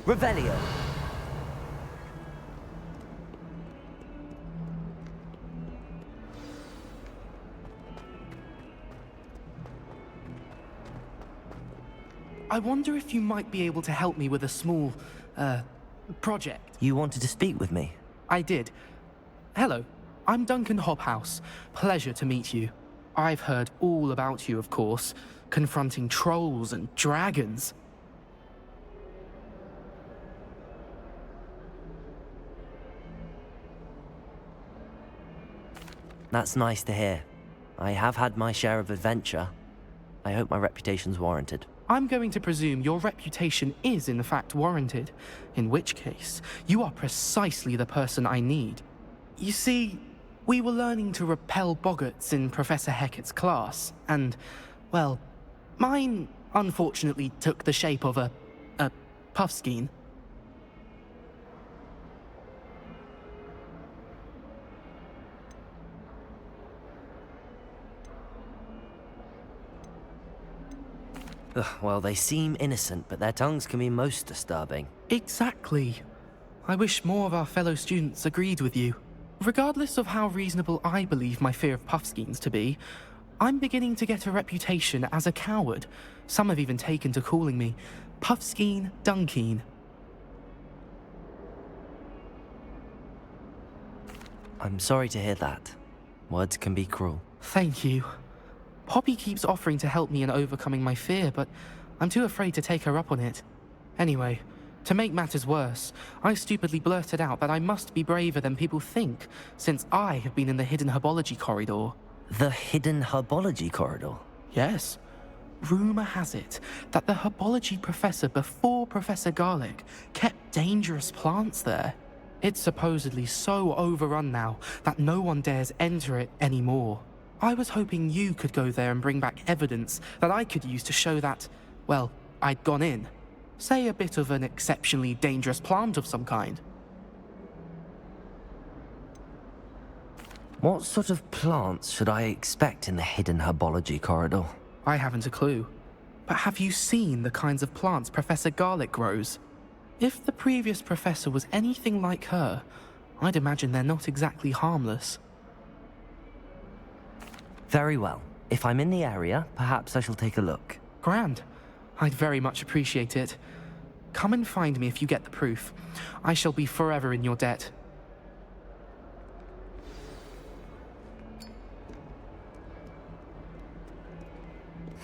Revelio. I wonder if you might be able to help me with a small, project. You wanted to speak with me? I did. Hello, I'm Duncan Hobhouse. Pleasure to meet you. I've heard all about you, of course, confronting trolls and dragons. That's nice to hear. I have had my share of adventure. I hope my reputation's warranted. I'm going to presume your reputation is in fact warranted, in which case, you are precisely the person I need. You see, we were learning to repel boggarts in Professor Hecat's class, and, well, mine unfortunately took the shape of a puffskein. Ugh, well, they seem innocent, but their tongues can be most disturbing. Exactly. I wish more of our fellow students agreed with you. Regardless of how reasonable I believe my fear of puffskeins to be, I'm beginning to get a reputation as a coward. Some have even taken to calling me Puffskeen Dunkeen. I'm sorry to hear that. Words can be cruel. Thank you. Poppy keeps offering to help me in overcoming my fear, but I'm too afraid to take her up on it. Anyway, to make matters worse, I stupidly blurted out that I must be braver than people think, since I have been in the hidden herbology corridor. The hidden herbology corridor? Yes. Rumor has it that the herbology professor before Professor Garlic kept dangerous plants there. It's supposedly so overrun now that no one dares enter it anymore. I was hoping you could go there and bring back evidence that I could use to show that, well, I'd gone in. Say a bit of an exceptionally dangerous plant of some kind. What sort of plants should I expect in the hidden herbology corridor? I haven't a clue. But have you seen the kinds of plants Professor Garlic grows? If the previous professor was anything like her, I'd imagine they're not exactly harmless. Very well. If I'm in the area, perhaps I shall take a look. Grand. I'd very much appreciate it. Come and find me if you get the proof. I shall be forever in your debt.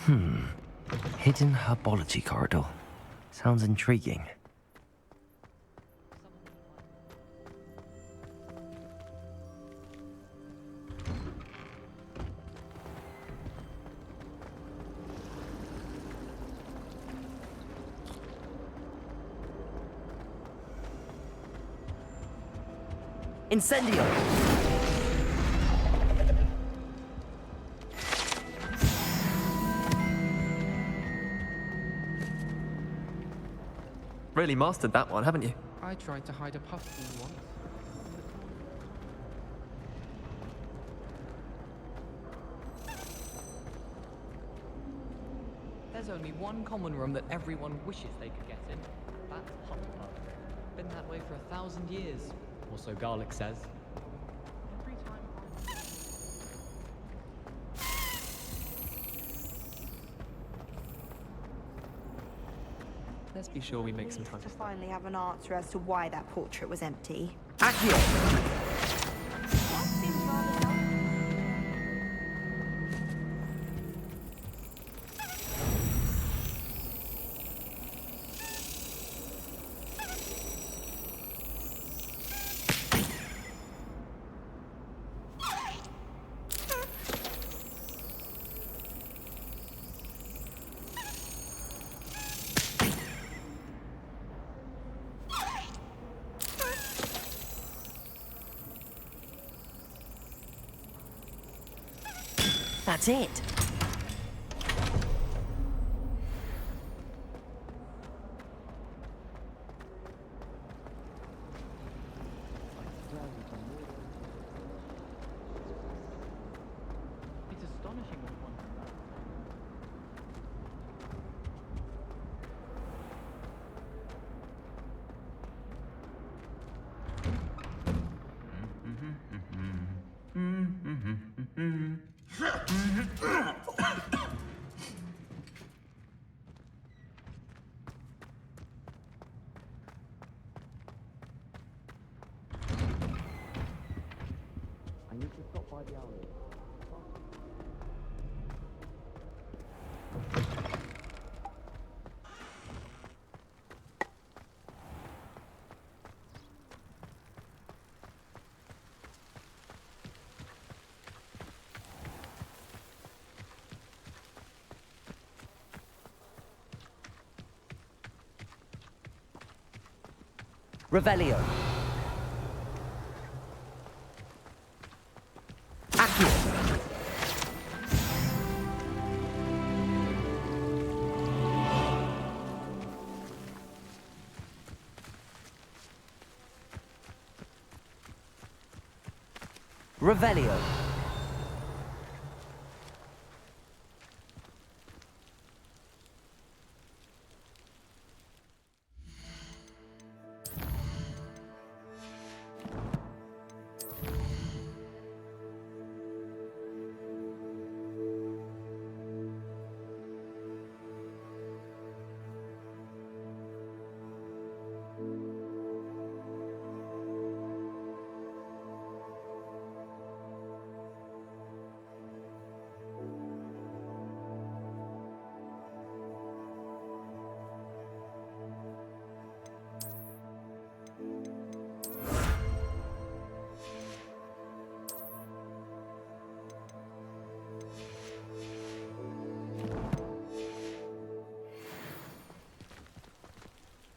Hidden herbology corridor. Sounds intriguing. Incendio! Really mastered that one, haven't you? I tried to hide a puffball once. There's only one common room that everyone wishes they could get in. That's Hufflepuff. Been that way for 1,000 years. Or so Garlic says. Let's be sure we make some time to finally have an answer as to why that portrait was empty. Accio! That seems rather dull. That's it. It's astonishing what one can learn. Revelio. Accio. Revelio.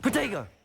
Protego!